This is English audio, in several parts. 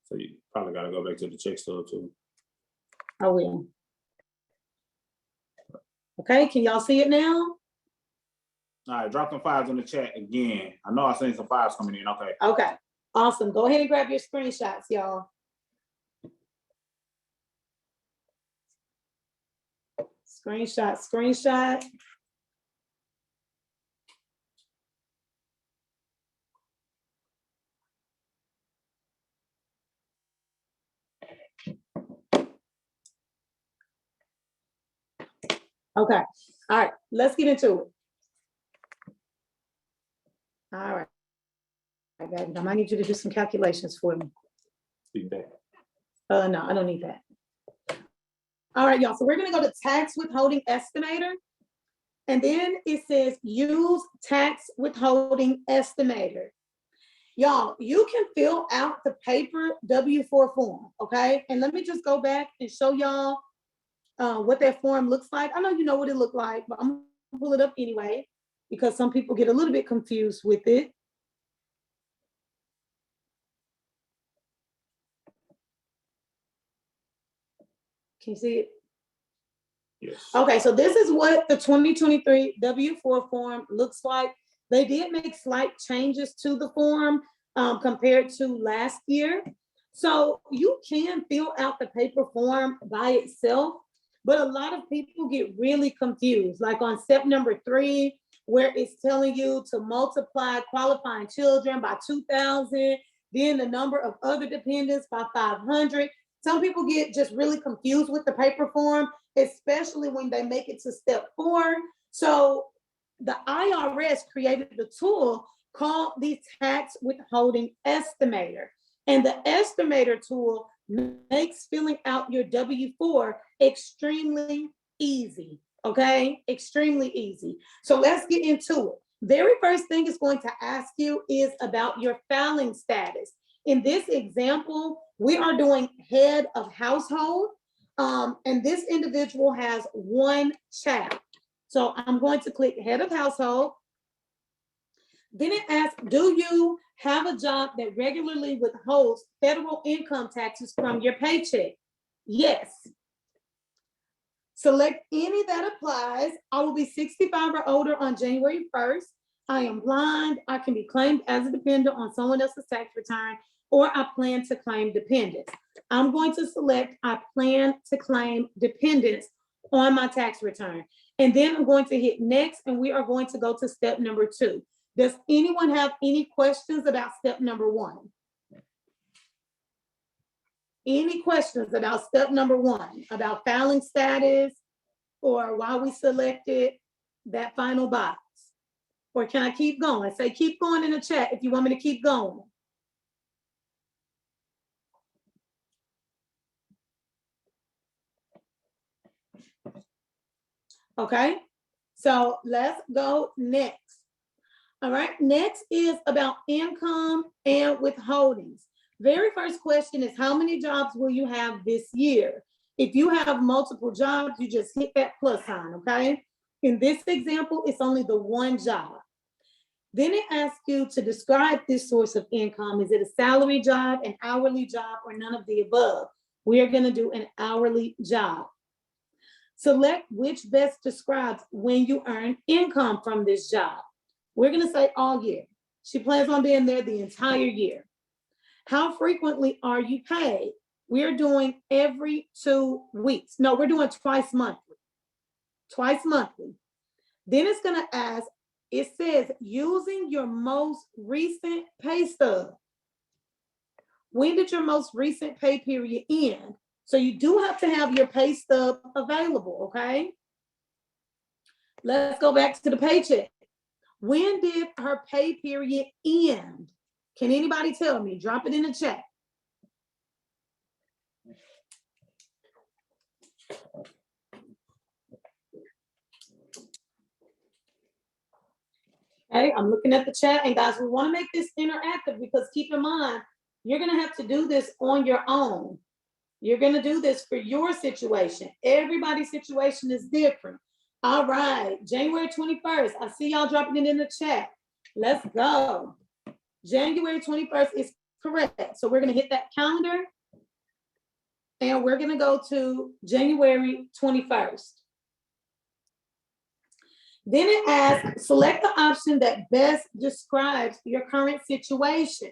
So you probably gotta go back to the check stub too. I will. Okay, can y'all see it now? All right, drop them fives in the chat again. I know I seen some fives coming in. Okay. Okay, awesome. Go ahead and grab your screenshots, y'all. Screenshot. Okay, all right, let's get into it. All right. Guys, I might need you to do some calculations for me. See that. No, I don't need that. All right, y'all, so we're gonna go to tax withholding estimator. And then it says use tax withholding estimator. Y'all, you can fill out the paper W-4 form, okay? And let me just go back and show y'all what that form looks like. I know you know what it looked like, but I'm gonna pull it up anyway, because some people get a little bit confused with it. Can you see it? Yes. Okay, so this is what the 2023 W-4 form looks like. They did make slight changes to the form compared to last year. So you can fill out the paper form by itself, but a lot of people get really confused. Like on step number 3, where it's telling you to multiply qualifying children by 2,000, then the number of other dependents by 500. Some people get just really confused with the paper form, especially when they make it to step 4. So the IRS created a tool called the tax withholding estimator. And the estimator tool makes filling out your W-4 extremely easy, okay? Extremely easy. So let's get into it. Very first thing it's going to ask you is about your filing status. In this example, we are doing head of household, and this individual has 1 child. So I'm going to click head of household. Then it asks, do you have a job that regularly withholds federal income taxes from your paycheck? Yes. Select any that applies. I will be 65 or older on January 1st. I am blind. I can be claimed as a dependent on someone else's tax return, or I plan to claim dependents. I'm going to select I plan to claim dependents on my tax return. And then I'm going to hit next, and we are going to go to step number 2. Does anyone have any questions about step number 1? Any questions about step number 1, about filing status, or why we selected that final box? Or can I keep going? Say keep going in the chat if you want me to keep going. Okay, so let's go next. All right, next is about income and withholdings. Very first question is, how many jobs will you have this year? If you have multiple jobs, you just hit that plus sign, okay? In this example, it's only the 1 job. Then it asks you to describe this source of income. Is it a salary job, an hourly job, or none of the above? We are gonna do an hourly job. Select which best describes when you earn income from this job. We're gonna say all year. She plans on being there the entire year. How frequently are you paid? We're doing every 2 weeks. No, we're doing twice monthly. Twice monthly. Then it's gonna ask, it says using your most recent pay stub. When did your most recent pay period end? So you do have to have your pay stub available, okay? Let's go back to the paycheck. When did her pay period end? Can anybody tell me? Drop it in the chat. Okay, I'm looking at the chat, and guys, we want to make this interactive because keep in mind, you're gonna have to do this on your own. You're gonna do this for your situation. Everybody's situation is different. All right, January 21st. I see y'all dropping it in the chat. Let's go. January 21st is correct. So we're gonna hit that calendar. And we're gonna go to January 21st. Then it asks, select the option that best describes your current situation.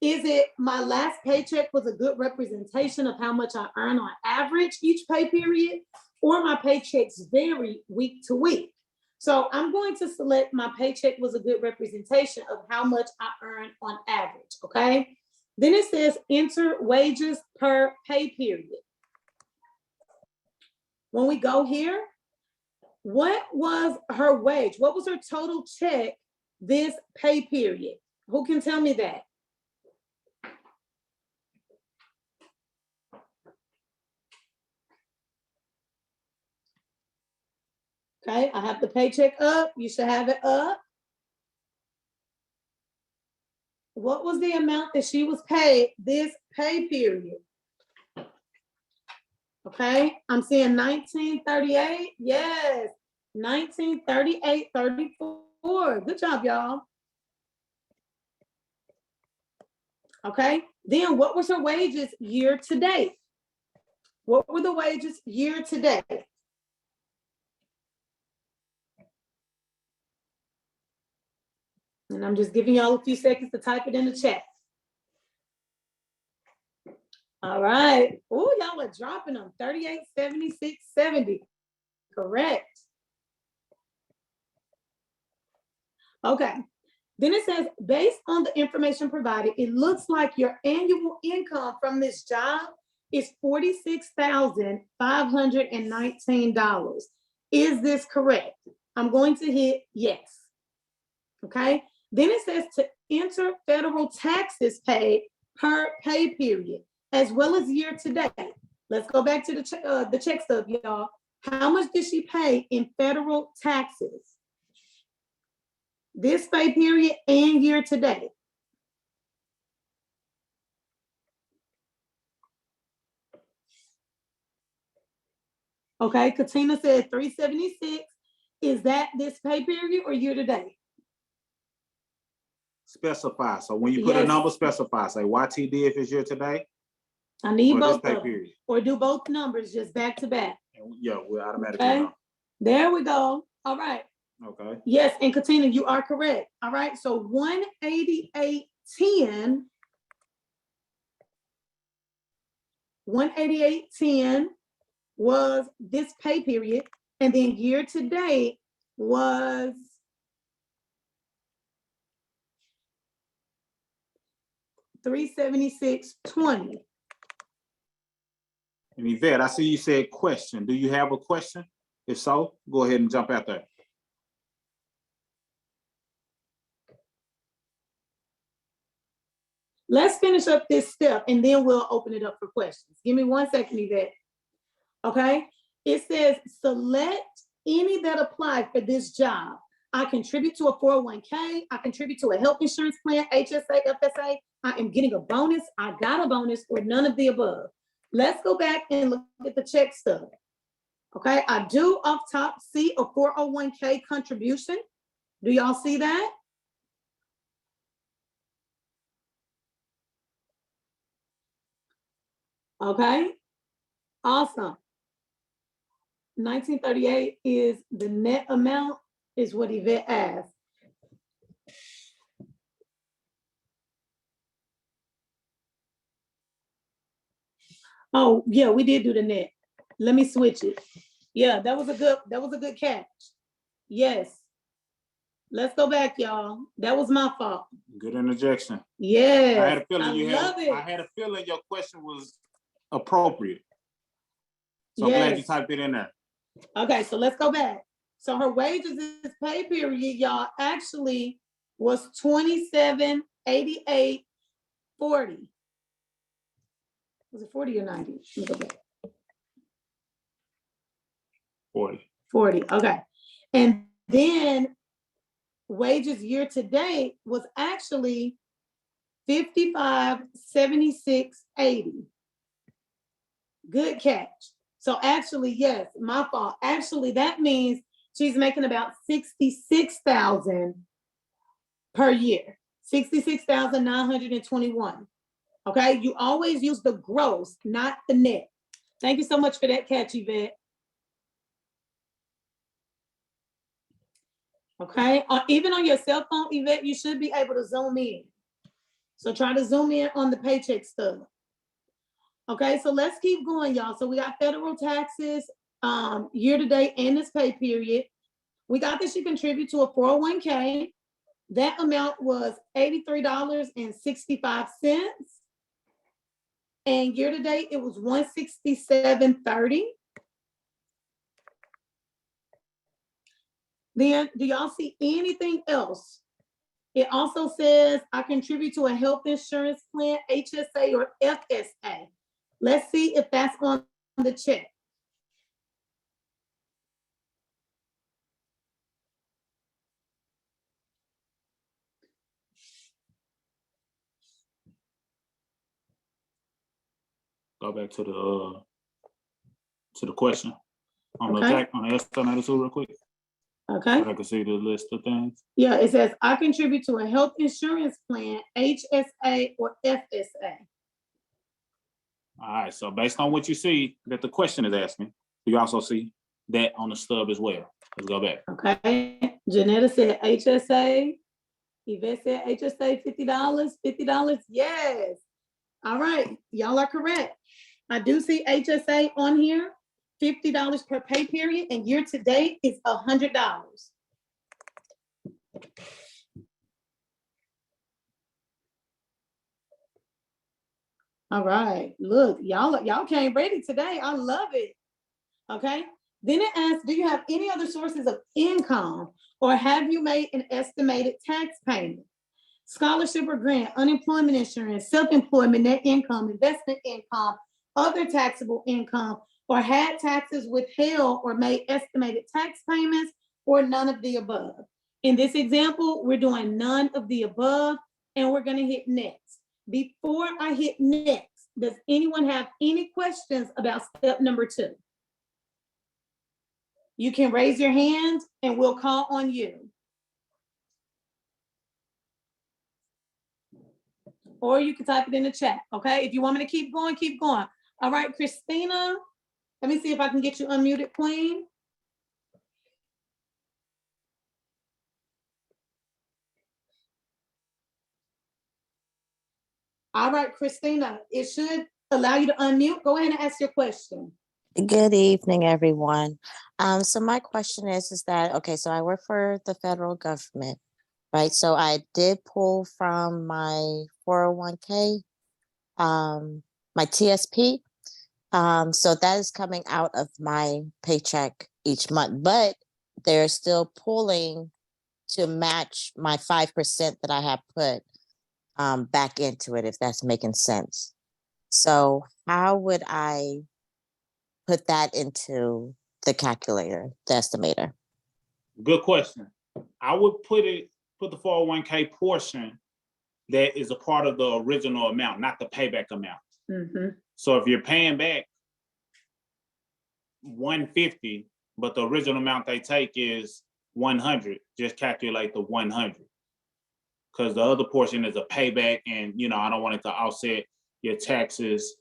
Is it my last paycheck was a good representation of how much I earn on average each pay period, or my paychecks vary week to week? So I'm going to select my paycheck was a good representation of how much I earn on average, okay? Then it says enter wages per pay period. When we go here, what was her wage? What was her total check this pay period? Who can tell me that? Okay, I have the paycheck up. You should have it up. What was the amount that she was paid this pay period? Okay, I'm seeing 1938. Yes, 1938.34. Good job, y'all. Okay, then what was her wages year to date? What were the wages year to date? And I'm just giving y'all a few seconds to type it in the chat. All right. Oh, y'all are dropping them. 38, 76, 70. Correct. Okay. Then it says, based on the information provided, it looks like your annual income from this job is $46,519. Is this correct? I'm going to hit yes. Okay. Then it says to enter federal taxes paid per pay period, as well as year to date. Let's go back to the check stub, y'all. How much did she pay in federal taxes this pay period and year to date? Okay, Katina said 376. Is that this pay period or year to date? Specify. So when you put a number, specify. Say YTD if it's year to date. I need or both this pay of them. period. Or do both numbers just back to back. Yeah, we'll automatically Okay. know. There we go. All right. Okay. Yes, and Katina, you are correct. All right, so 188.10. 188.10 was this pay period, and then year to date was $376.20. And Yvette, I see you said question. Do you have a question? If so, go ahead and jump out there. Let's finish up this step and then we'll open it up for questions. Give me 1 second, Yvette. Okay, it says select any that apply for this job. I contribute to a 401k, I contribute to a health insurance plan, HSA, FSA, I am getting a bonus, I got a bonus, or none of the above. Let's go back and look at the check stub. Okay, I do off top see a 401k contribution. Do y'all see that? Okay, awesome. 1938 is the net amount, is what Yvette asked. Oh, yeah, we did do the net. Let me switch it. Yeah, that was a good catch. Yes. Let's go back, y'all. That was my fault. Good interjection. Yeah. I had a feeling I had a feeling your question was appropriate. So I'm glad you typed it in there. Okay, so let's go back. So her wages this pay period, y'all, actually was $27.88.40. Was it 40 or 90? Let me go back. 40. 40, okay. And then wages year to date was actually $55.76.80. Good catch. So actually, yes, my fault. Actually, that means she's making about $66,000 per year. $66,921. Okay, you always use the gross, not the net. Thank you so much for that catch, Yvette. Okay, even on your cell phone, Yvette, you should be able to zoom in. So try to zoom in on the paycheck stub. Okay, so let's keep going, y'all. So we got federal taxes, year to date and this pay period. We got that you contribute to a 401k. That amount was $83.65. And year to date, it was $167.30. Then, do y'all see anything else? It also says I contribute to a health insurance plan, HSA or FSA. Let's see if that's on the check. Go back to the question on the Okay. tax, on the estimated real quick. Okay. So I can see the list of things. Yeah, it says I contribute to a health insurance plan, HSA or FSA. All right, so based on what you see that the question is asking, you also see that on the stub as well. Let's go back. Okay, Janetta said HSA. Yvette said HSA, $50, yes. All right, y'all are correct. I do see HSA on here, $50 per pay period, and year to date is $100. All right, look, y'all came ready today. I love it. Okay, then it asks, do you have any other sources of income or have you made an estimated tax payment? Scholarship or grant, unemployment insurance, self-employment, net income, investment income, other taxable income, or had taxes withheld or made estimated tax payments, or none of the above. In this example, we're doing none of the above, and we're gonna hit next. Before I hit next, does anyone have any questions about step number 2? You can raise your hand and we'll call on you. Or you can type it in the chat, okay? If you want me to keep going, keep going. All right, Christina, let me see if I can get you unmuted, Queen. All right, Christina, it should allow you to unmute. Go ahead and ask your question. Good evening, everyone. So my question is that, okay, so I work for the federal government, right? So I did pull from my 401k, my TSP. So that is coming out of my paycheck each month, but they're still pulling to match my 5% that I have put back into it, if that's making sense. So how would I put that into the calculator, the estimator? Good question. I would put the 401k portion that is a part of the original amount, not the payback amount. Mm-hmm. So if you're paying back $150, but the original amount they take is $100, just calculate the $100. Because the other portion is a payback, and I don't want it to offset your taxes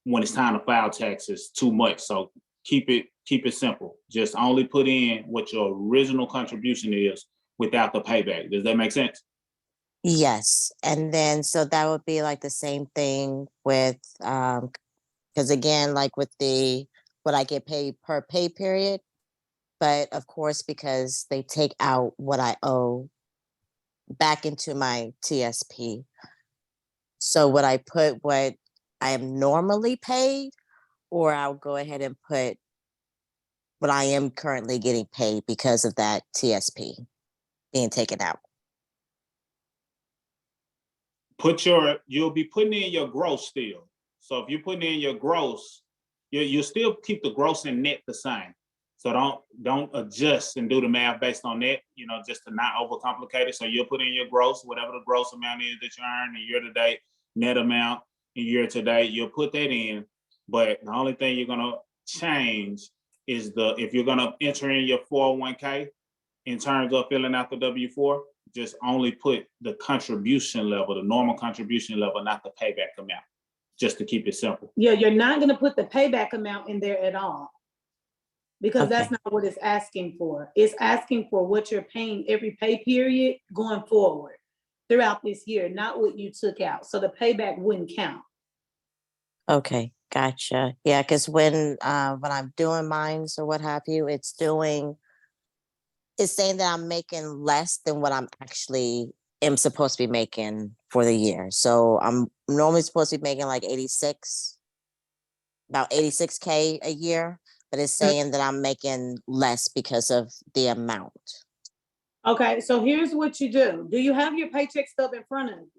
when it's time to file taxes too much. So keep it simple. Just only put in what your original contribution is without the payback. Does that make sense? Yes. And then, so that would be like the same thing with, because again, like with what I get paid per pay period, but of course, because they take out what I owe back into my TSP. So would I put what I am normally paid, or I'll go ahead and put what I am currently getting paid because of that TSP being taken out? You'll be putting in your gross still. So if you're putting in your gross, you still keep the gross and net the same. So don't adjust and do the math based on that, just to not overcomplicate it. So you'll put in your gross, whatever the gross amount is that you earn in year to date, net amount in year to date, you'll put that in. But the only thing you're gonna change is if you're gonna enter in your 401k in terms of filling out the W-4, just only put the contribution level, the normal contribution level, not the payback amount, just to keep it simple. Yeah, you're not gonna put the payback amount in there at all. Because that's Okay. not what it's asking for. It's asking for what you're paying every pay period going forward throughout this year, not what you took out. So the payback wouldn't count. Okay, gotcha. Yeah, because when I'm doing mines or what have you, it's saying that I'm making less than what I'm actually am supposed to be making for the year. So I'm normally supposed to be making like about 86K a year, but it's saying that I'm making less because of the amount. Okay, so here's what you do. Do you have your paycheck stub in front of you?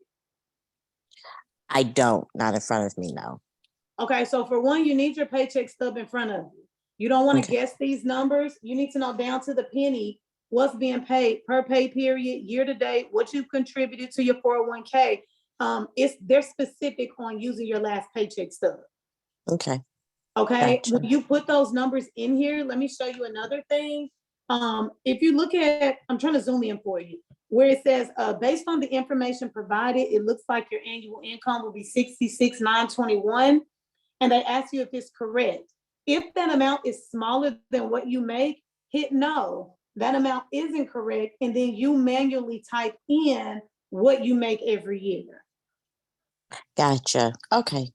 I don't, not in front of me, no. Okay, so for one, you need your paycheck stub in front of you. You don't want to Okay. guess these numbers. You need to know down to the penny what's being paid per pay period, year to date, what you've contributed to your 401k. They're specific on using your last paycheck stub. Okay. Okay, Gotcha. when you put those numbers in here, let me show you another thing. If you look at, I'm trying to zoom in for you, where it says, based on the information provided, it looks like your annual income will be 66,921. And they ask you if it's correct. If that amount is smaller than what you make, hit no. That amount isn't correct. And then you manually type in what you make every year. Gotcha. Okay.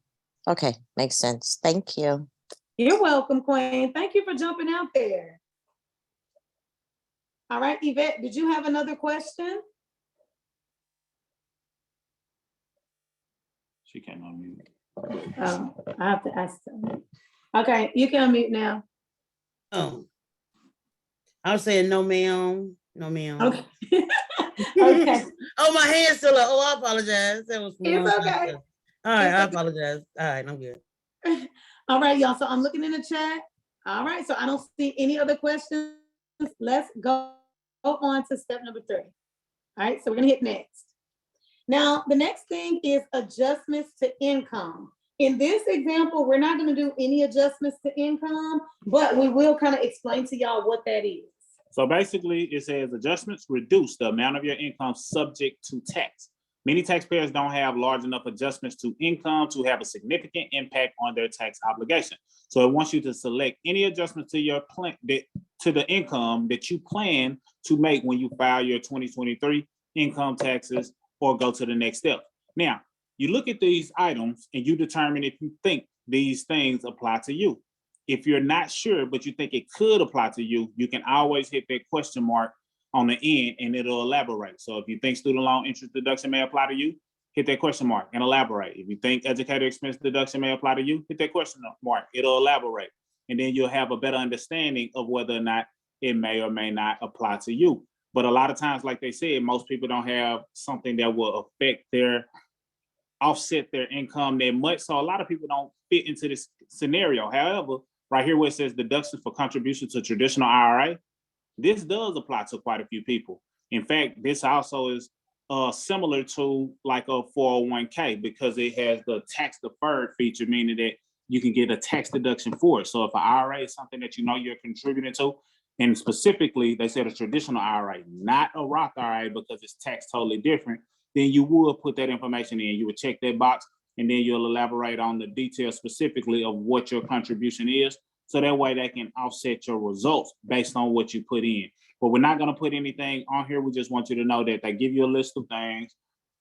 Okay. Makes sense. Thank you. You're welcome, Queen. Thank you for jumping out there. All right, Yvette, did you have another question? She can't unmute. Oh, I have to ask them. Okay, you can unmute now. Oh, I was saying no, ma'am. No, ma'am. Okay. Okay. Oh, my hand's still up. Oh, I apologize. That was from a long It's time okay. ago. All right, It's I okay. apologize. All right, I'm good. All right, y'all. So I'm looking in the chat. All right, so I don't see any other questions. Let's go on to step number 3. All right, so we're gonna hit next. Now, the next thing is adjustments to income. In this example, we're not gonna do any adjustments to income, but we will kind of explain to y'all what that is. So basically, it says adjustments reduce the amount of your income subject to tax. Many taxpayers don't have large enough adjustments to income to have a significant impact on their tax obligation. So it wants you to select any adjustments to your plan to the income that you plan to make when you file your 2023 income taxes or go to the next step. Now, you look at these items and you determine if you think these things apply to you. If you're not sure, but you think it could apply to you, you can always hit that question mark on the end and it'll elaborate. So if you think student loan interest deduction may apply to you, hit that question mark and elaborate. If you think educator expense deduction may apply to you, hit that question mark, it'll elaborate. And then you'll have a better understanding of whether or not it may or may not apply to you. But a lot of times, like they said, most people don't have something that will offset their income that much. So a lot of people don't fit into this scenario. However, right here where it says deductions for contribution to traditional IRA, this does apply to quite a few people. In fact, this also is similar to like a 401k because it has the tax deferred feature, meaning that you can get a tax deduction for it. So if an IRA is something that you know you're contributing to, and specifically they said a traditional IRA, not a Roth IRA because it's taxed totally different, then you would put that information in. You would check that box and then you'll elaborate on the details specifically of what your contribution is. So that way they can offset your results based on what you put in. But we're not going to put anything on here. We just want you to know that they give you a list of things.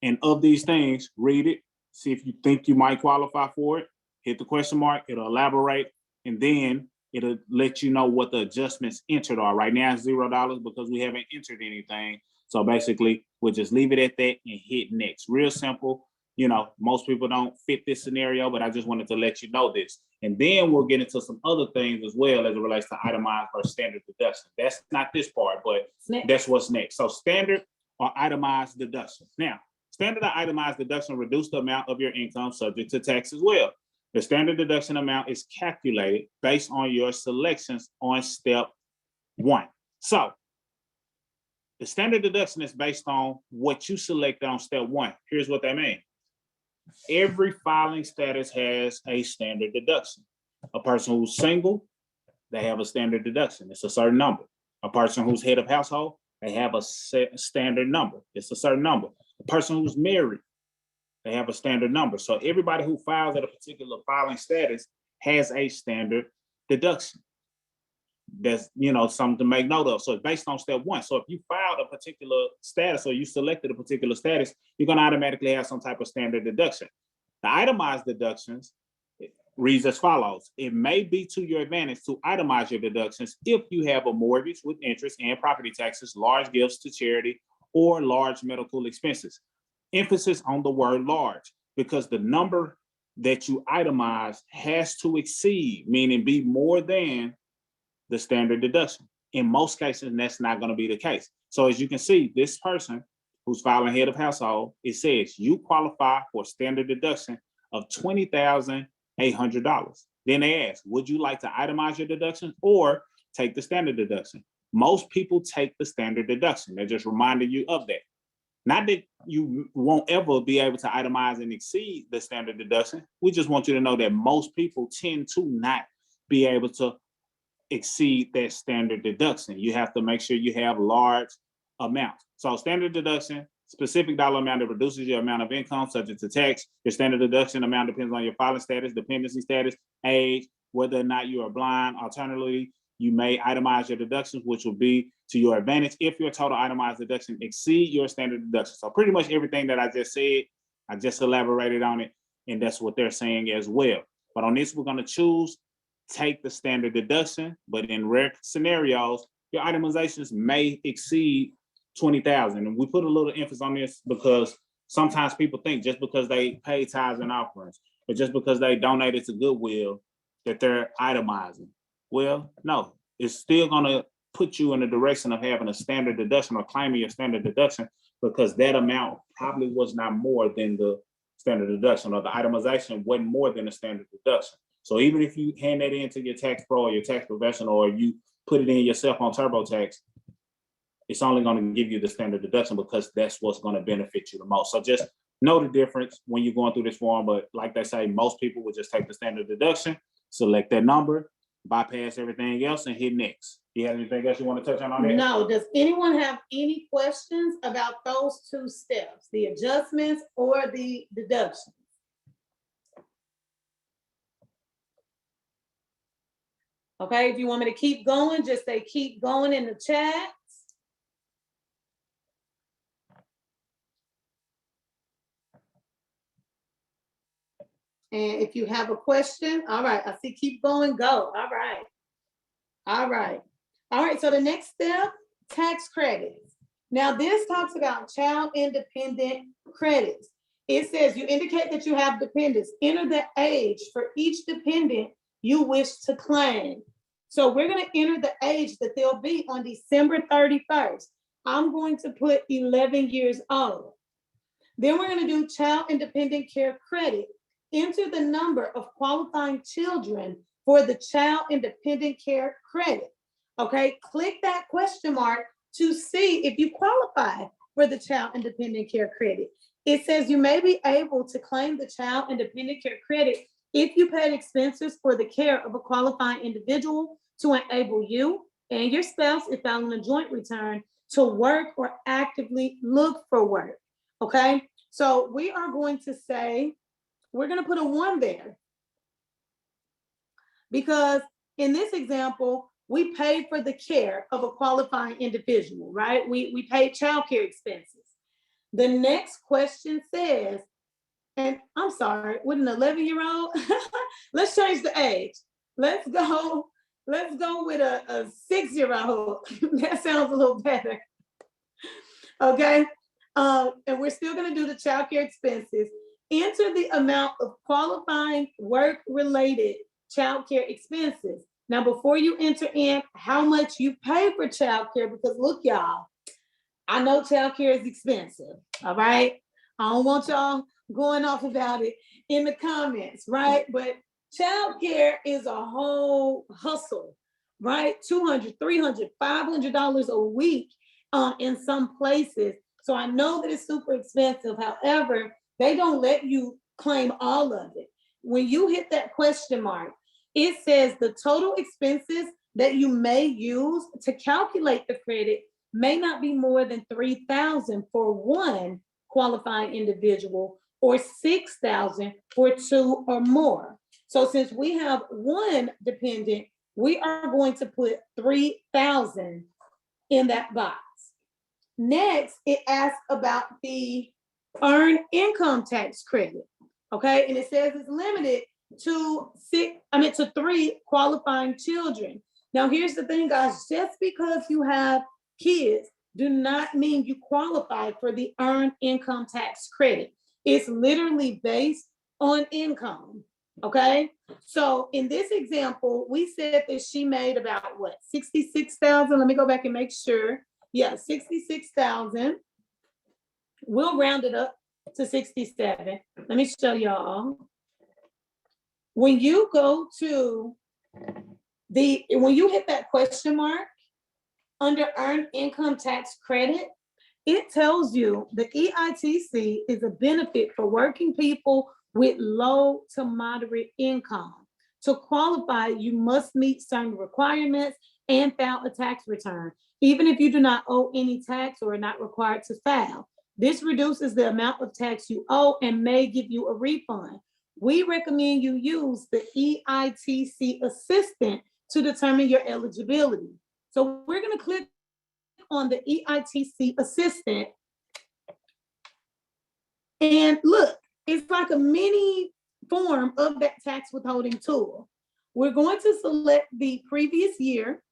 And of these things, read it, see if you think you might qualify for it, hit the question mark, it'll elaborate, and then it'll let you know what the adjustments entered are. Right now it's $0 because we haven't entered anything. So basically, we'll just leave it at that and hit next. Real simple. You know, most people don't fit this scenario, but I just wanted to let you know this. And then we'll get into some other things as well as it relates to itemized versus standard deduction. That's not this part, but that's what's next. So standard or itemized deduction. Now, standard or itemized deduction reduce the amount of your income subject to tax as well. The standard deduction amount is calculated based on your selections on step 1. So the standard deduction is based on what you selected on step 1. Here's what that means. Every filing status has a standard deduction. A person who's single, they have a standard deduction. It's a certain number. A person who's head of household, they have a set standard number. It's a certain number. A person who's married, they have a standard number. So everybody who files at a particular filing status has a standard deduction. That's, something to make note of. So it's based on step one. So if you filed a particular status or you selected a particular status, you're going to automatically have some type of standard deduction. The itemized deductions reads as follows. It may be to your advantage to itemize your deductions if you have a mortgage with interest and property taxes, large gifts to charity, or large medical expenses. Emphasis on the word large, because the number that you itemize has to exceed, meaning be more than the standard deduction. In most cases, that's not going to be the case. So as you can see, this person who's filing head of household, it says you qualify for standard deduction of $20,800. Then they ask, would you like to itemize your deductions or take the standard deduction? Most people take the standard deduction. They're just reminding you of that. Not that you won't ever be able to itemize and exceed the standard deduction. We just want you to know that most people tend to not be able to exceed that standard deduction. You have to make sure you have large amounts. So standard deduction, specific dollar amount that reduces your amount of income subject to tax. Your standard deduction amount depends on your filing status, dependency status, age, whether or not you are blind. Alternatively, you may itemize your deductions, which will be to your advantage if your total itemized deduction exceed your standard deduction. So pretty much everything that I just said, I just elaborated on it, and that's what they're saying as well. But on this, we're going to choose take the standard deduction, but in rare scenarios, your itemizations may exceed 20,000. And we put a little emphasis on this because sometimes people think just because they pay tithes and offerings, or just because they donated to Goodwill, that they're itemizing. Well, no, it's still gonna put you in the direction of having a standard deduction or claiming your standard deduction, because that amount probably was not more than the standard deduction, or the itemization wasn't more than a standard deduction. So even if you hand that in to your tax pro or your tax professional, or you put it in yourself on TurboTax, it's only going to give you the standard deduction because that's what's going to benefit you the most. So just know the difference when you're going through this form. But like they say, most people would just take the standard deduction, select that number, bypass everything else, and hit next. You have anything else you want to touch on that? No. Does anyone have any questions about those two steps, the adjustments or the deductions? Okay, if you want me to keep going, just say keep going in the chat. And if you have a question, all right, I see keep going, go. All right. All right. All right, so the next step, tax credits. Now this talks about child independent credits. It says you indicate that you have dependents. Enter the age for each dependent you wish to claim. So we're going to enter the age that they'll be on December 31st. I'm going to put 11 years old. Then we're going to do child independent care credit. Enter the number of qualifying children for the child independent care credit. Okay, click that question mark to see if you qualify for the child independent care credit. It says you may be able to claim the child independent care credit if you paid expenses for the care of a qualifying individual to enable you and your spouse, if filing a joint return, to work or actively look for work. Okay, so we are going to say, we're going to put a 1 there, because in this example, we paid for the care of a qualifying individual, right? We paid childcare expenses. The next question says, and I'm sorry, with an 11-year-old, let's change the age. Let's go with a 6-year-old. That sounds a little better. Okay, and we're still gonna do the childcare expenses. Enter the amount of qualifying work-related childcare expenses. Now, before you enter in how much you pay for childcare, because look, y'all, I know childcare is expensive, all right? I don't want y'all going off about it in the comments, right? But childcare is a whole hustle, right? $200, $300, $500 a week in some places. So I know that it's super expensive. However, they don't let you claim all of it. When you hit that question mark, it says the total expenses that you may use to calculate the credit may not be more than 3,000 for one qualifying individual or 6,000 for two or more. So since we have one dependent, we are going to put 3,000 in that box. Next, it asks about the earned income tax credit. Okay, and it says it's limited to to 3 qualifying children. Now, here's the thing, guys, just because you have kids do not mean you qualify for the earned income tax credit. It's literally based on income. Okay, so in this example, we said that she made about what, 66,000? Let me go back and make sure. Yeah, 66,000. We'll round it up to 67. Let me show y'all. When you go to when you hit that question mark under earned income tax credit, it tells you the EITC is a benefit for working people with low to moderate income. To qualify, you must meet certain requirements and file a tax return, even if you do not owe any tax or are not required to file. This reduces the amount of tax you owe and may give you a refund. We recommend you use the EITC assistant to determine your eligibility. So we're going to click on the EITC assistant. And look, it's like a mini form of that tax withholding tool. We're going to select the previous year.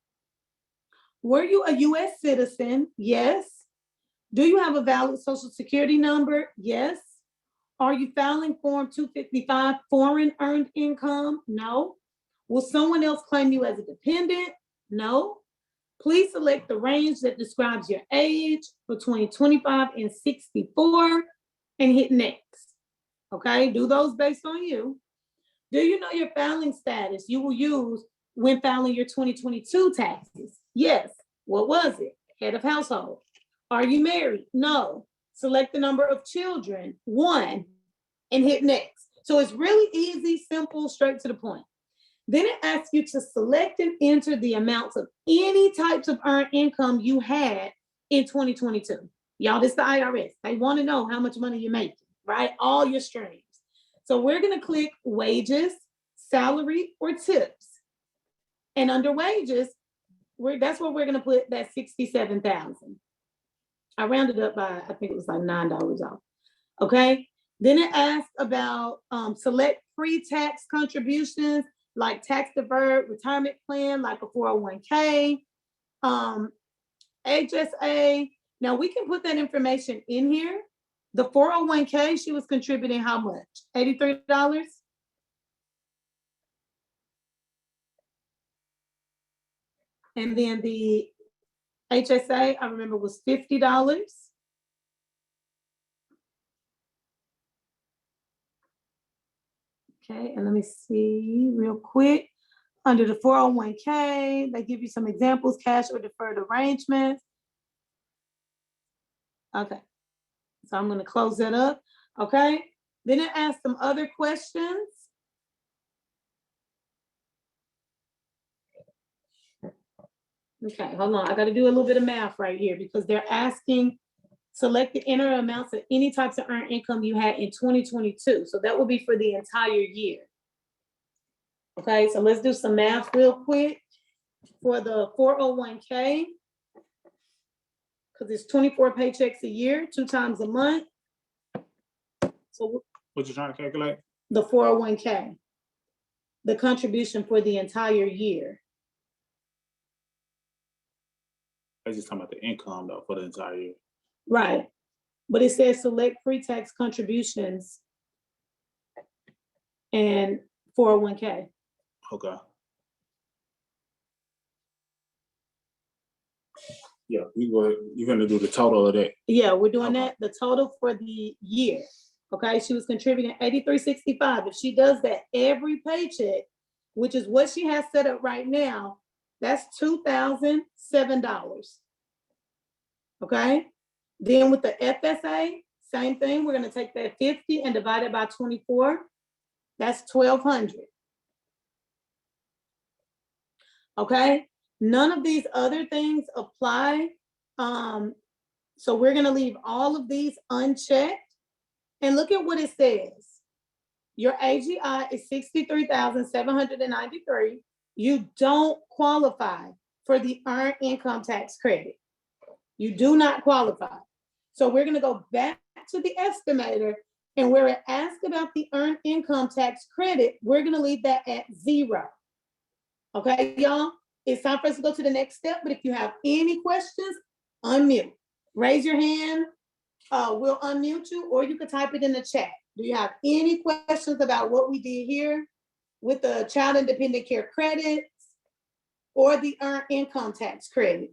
Were you a US citizen? Yes. Do you have a valid social security number? Yes. Are you filing Form 255 foreign earned income? No. Will someone else claim you as a dependent? No. Please select the range that describes your age between 25 and 64 and hit next. Okay, do those based on you. Do you know your filing status you will use when filing your 2022 taxes? Yes. What was it? Head of household. Are you married? No. Select the number of children, 1, and hit next. So it's really easy, simple, straight to the point. Then it asks you to select and enter the amounts of any types of earned income you had in 2022. Y'all, this is the IRS. They want to know how much money you're making, right? All your streams. So we're going to click wages, salary, or tips. And under wages, that's where we're going to put that 67,000. I rounded up by, I think it was like $9 off. Okay. Then it asks about select pre-tax contributions like tax deferred retirement plan, like a 401k, HSA. Now we can put that information in here. The 401k, she was contributing how much? $83? And then the HSA, I remember, was $50. Okay, and let me see real quick. Under the 401k, they give you some examples, cash or deferred arrangements. Okay, so I'm going to close that up. Okay, then it asks some other questions. Okay, hold on. I got to do a little bit of math right here because they're asking select the enter amounts of any types of earned income you had in 2022. So that will be for the entire year. Okay, so let's do some math real quick for the 401k, because it's 24 paychecks a year, 2 times a month. So What you trying to calculate? the 401k, the contribution for the entire year. I was just talking about the income though for the entire year. Right, but it says select pre-tax contributions and 401k. Okay. Yeah, you're gonna do the total of that. Yeah, we're doing Okay. that, the total for the year. Okay, she was contributing $83.65. If she does that every paycheck, which is what she has set up right now, that's $2,007. Okay, then with the FSA, same thing. We're gonna take that 50 and divide it by 24. That's $1,200. Okay, none of these other things apply So we're gonna leave all of these unchecked. And look at what it says. Your AGI is 63,793. You don't qualify for the earned income tax credit. You do not qualify. So we're gonna go back to the estimator, and where it asks about the earned income tax credit, we're gonna leave that at 0. Okay, y'all? It's time for us to go to the next step, but if you have any questions, unmute. Raise your hand, we'll unmute you, or you can type it in the chat. Do you have any questions about what we did here with the child independent care credits or the earned income tax credit?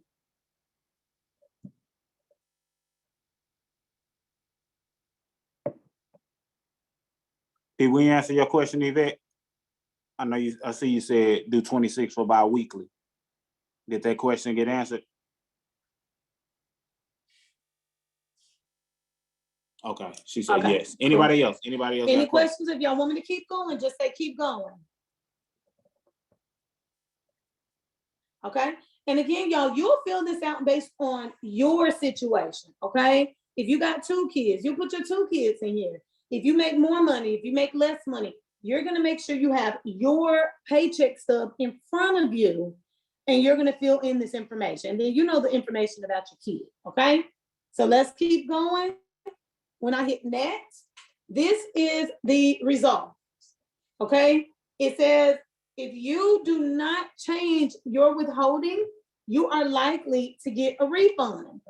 Did we answer your question, Yvette? I see you said do 26 for bi-weekly. Did that question get answered? Okay, she said Okay, yes. Anybody else? Anybody else? Any got questions? questions? If y'all want me to keep going, just say keep going. Okay, and again, y'all, you'll fill this out based on your situation, okay? If you got 2 kids, you put your 2 kids in here. If you make more money, if you make less money, you're gonna make sure you have your paycheck stub in front of you, and you're gonna fill in this information. And then you know the information about your kid, okay? So let's keep going. When I hit next, this is the results, okay? It says, if you do not change your withholding, you are likely to get a refund.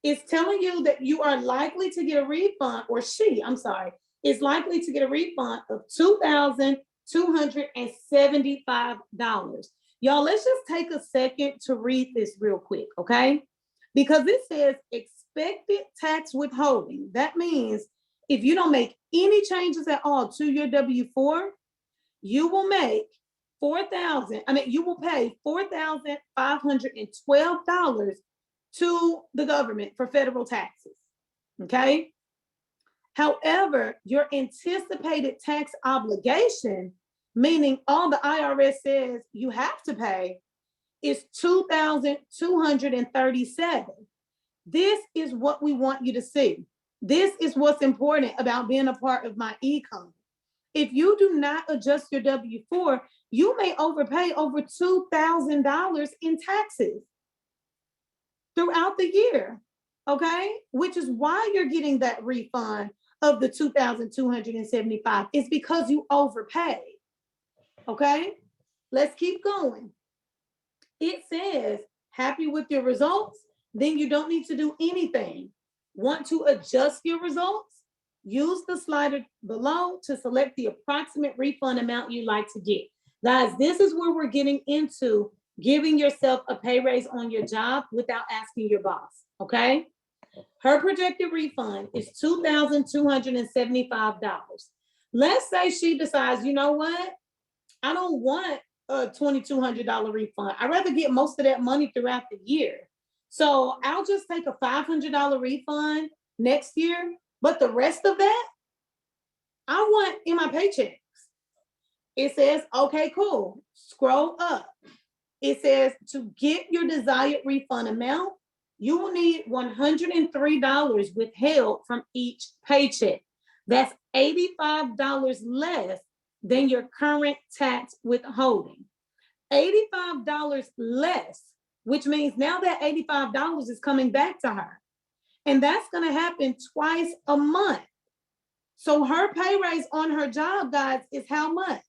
It's telling you that you are likely to get a refund, or she, I'm sorry, is likely to get a refund of $2,275. Y'all, let's just take a second to read this real quick, okay? Because it says expected tax withholding. That means if you don't make any changes at all to your W-4, you will make you will pay $4,512 to the government for federal taxes, okay? However, your anticipated tax obligation, meaning all the IRS says you have to pay, is $2,237. This is what we want you to see. This is what's important about being a part of my e-com. If you do not adjust your W-4, you may overpay over $2,000 in taxes throughout the year, okay? Which is why you're getting that refund of the $2,275. It's because you overpaid, okay? Let's keep going. It says, happy with your results? Then you don't need to do anything. Want to adjust your results? Use the slider below to select the approximate refund amount you'd like to get. Guys, this is where we're getting into giving yourself a pay raise on your job without asking your boss, okay? Her projected refund is $2,275. Let's say she decides, you know what? I don't want a $2,200 refund. I'd rather get most of that money throughout the year. So I'll just take a $500 refund next year, but the rest of that, I want in my paychecks. It says, okay, cool. Scroll up. It says to get your desired refund amount, you will need $103 withheld from each paycheck. That's $85 less than your current tax withholding. $85 less, which means now that $85 is coming back to her. And that's gonna happen twice a month. So her pay raise on her job, guys, is how much?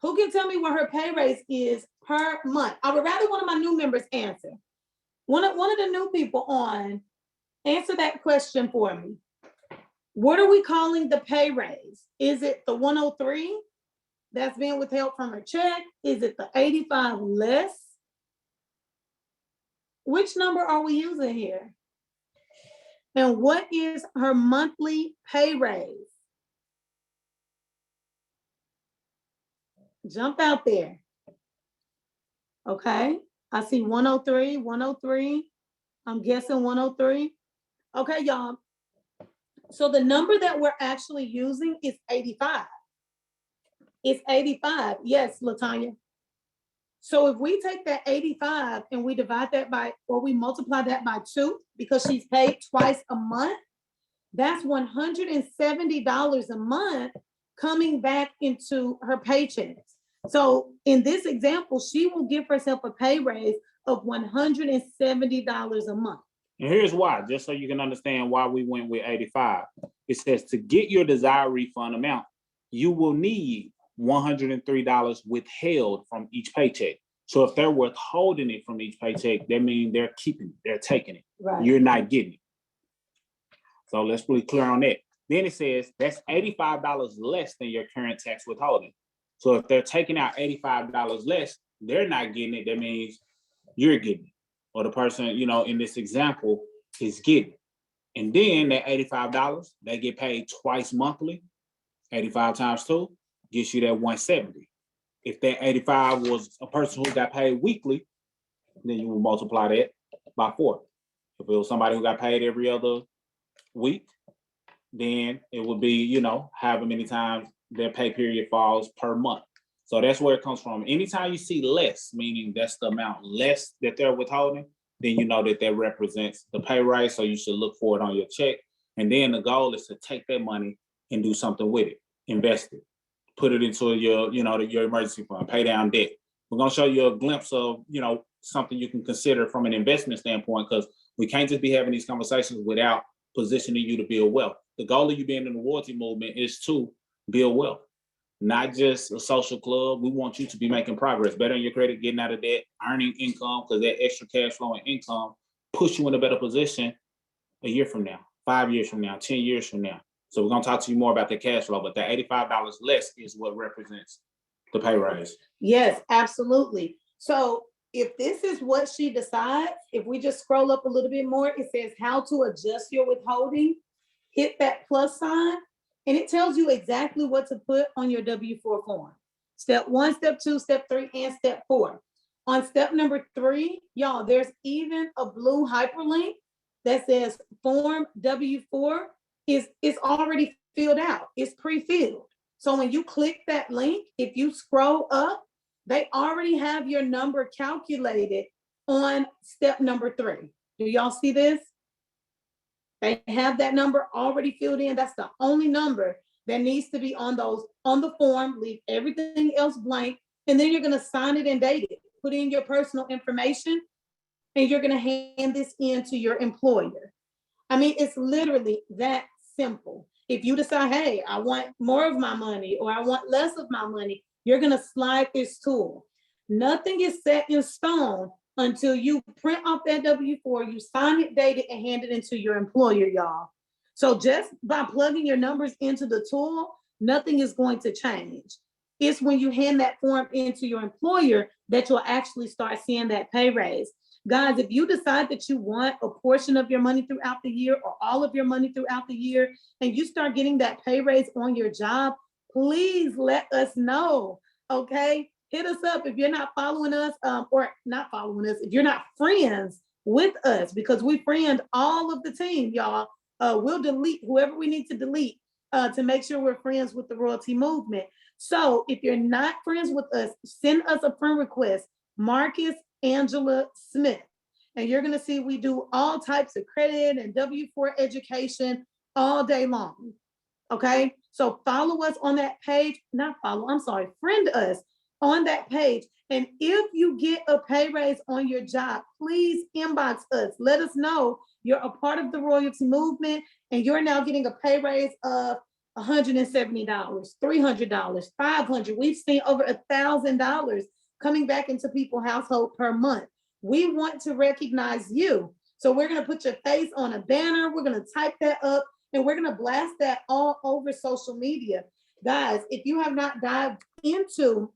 Who can tell me what her pay raise is per month? I would rather one of my new members answer. One of the new people on, answer that question for me. What are we calling the pay raise? Is it the 103 that's being withheld from her check? Is it the 85 less? Which number are we using here? And what is her monthly pay raise? Jump out there. Okay, I see 103, 103. I'm guessing 103. Okay, y'all. So the number that we're actually using is 85. It's 85. Yes, LaTanya. So if we take that 85 and we divide that by, or we multiply that by 2, because she's paid twice a month, that's $170 a month coming back into her paychecks. So in this example, she will give herself a pay raise of $170 a month. And here's why, just so you can understand why we went with 85. It says to get your desired refund amount, you will need $103 withheld from each paycheck. So if they're withholding it from each paycheck, that means they're keeping it, they're taking it. Right. You're not getting it. So let's be clear on that. Then it says that's $85 less than your current tax withholding. So if they're taking out $85 less, they're not getting it. That means you're getting it. Or the person, you know, in this example is getting it. And then that $85, they get paid twice monthly. 85 times 2 gets you that 170. If that 85 was a person who got paid weekly, then you will multiply that by 4. If it was somebody who got paid every other week, then it would be, you know, however many times their pay period falls per month. So that's where it comes from. Anytime you see less, meaning that's the amount less that they're withholding, then you know that that represents the pay raise. So you should look for it on your check. And then the goal is to take that money and do something with it, invest it, put it into your, you know, your emergency fund, pay down debt. We're going to show you a glimpse of, you know, something you can consider from an investment standpoint, because we can't just be having these conversations without positioning you to build wealth. The goal of you being in the royalty movement is to build wealth, not just a social club. We want you to be making progress, better in your credit, getting out of debt, earning income, because that extra cash flow and income push you in a better position a year from now, 5 years from now, 10 years from now. So we're going to talk to you more about the cash flow, but the $85 less is what represents the pay raise. Yes, absolutely. So if this is what she decides, if we just scroll up a little bit more, it says how to adjust your withholding. Hit that plus sign, and it tells you exactly what to put on your W-4 form. Step 1, step 2, step 3, and step 4. On step number 3, y'all, there's even a blue hyperlink that says form W-4 is already filled out. It's pre-filled. So when you click that link, if you scroll up, they already have your number calculated on step number 3. Do y'all see this? They have that number already filled in. That's the only number that needs to be on the form. Leave everything else blank. And then you're going to sign it and date it. Put in your personal information, and you're going to hand this in to your employer. I mean, it's literally that simple. If you decide, hey, I want more of my money or I want less of my money, you're going to slide this tool. Nothing is set in stone until you print off that W-4, you sign it, date it, and hand it into your employer, y'all. So just by plugging your numbers into the tool, nothing is going to change. It's when you hand that form into your employer that you'll actually start seeing that pay raise. Guys, if you decide that you want a portion of your money throughout the year or all of your money throughout the year, and you start getting that pay raise on your job, please let us know, okay? Hit us up if you're not following us, or not following us, if you're not friends with us, because we friend all of the team, y'all. We'll delete whoever we need to delete to make sure we're friends with the royalty movement. So if you're not friends with us, send us a friend request, Marcus Angela Smith. And you're going to see we do all types of credit and W-4 education all day long. Okay, so follow us on that page, friend us on that page. And if you get a pay raise on your job, please inbox us. Let us know you're a part of the royalty movement and you're now getting a pay raise of $170, $300, $500. We've seen over $1,000 coming back into people's household per month. We want to recognize you. So we're going to put your face on a banner. We're going to type that up and we're going to blast that all over social media. Guys, if you have not dived into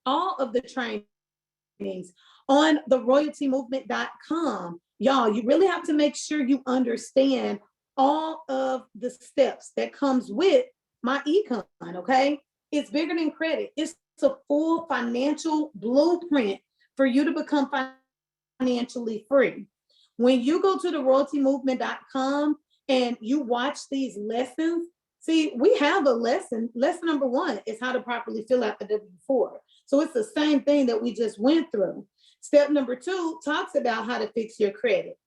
all of the trainings on theroyaltymovement.com, y'all, you really have to make sure you understand all of the steps that comes with my econ, okay? It's bigger than credit. It's a full financial blueprint for you to become financially free. When you go to theroyaltymovement.com and you watch these lessons, See, we have a lesson. Lesson number 1 is how to properly fill out the W-4. So it's the same thing that we just went through. Step number 2 talks about how to fix your credit.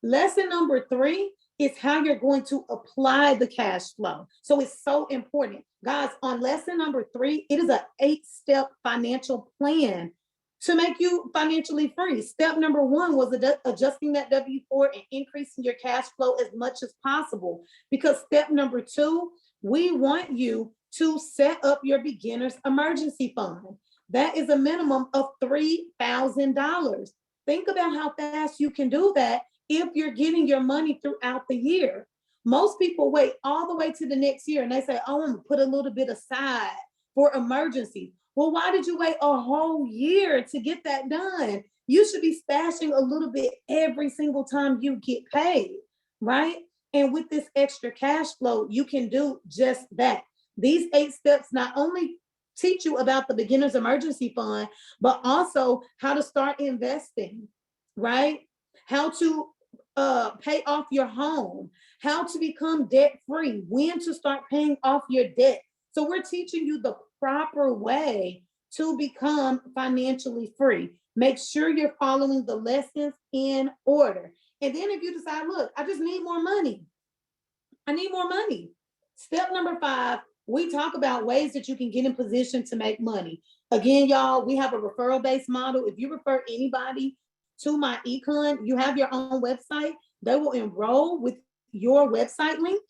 Lesson number 3 is how you're going to apply the cash flow. So it's so important. Guys, on lesson number 3, it is an 8-step financial plan to make you financially free. Step number 1 was adjusting that W-4 and increasing your cash flow as much as possible. Because step number 2, we want you to set up your beginner's emergency fund. That is a minimum of $3,000. Think about how fast you can do that if you're getting your money throughout the year. Most people wait all the way to the next year and they say, oh, I'm gonna put a little bit aside for emergencies. Well, why did you wait a whole year to get that done? You should be stashing a little bit every single time you get paid, right? And with this extra cash flow, you can do just that. These 8 steps not only teach you about the beginner's emergency fund, but also how to start investing, right? How to pay off your home, how to become debt-free, when to start paying off your debt. So we're teaching you the proper way to become financially free. Make sure you're following the lessons in order. And then if you decide, look, I just need more money. I need more money. Step number 5, we talk about ways that you can get in position to make money. Again, y'all, we have a referral-based model. If you refer anybody to my econ, you have your own website. They will enroll with your website link.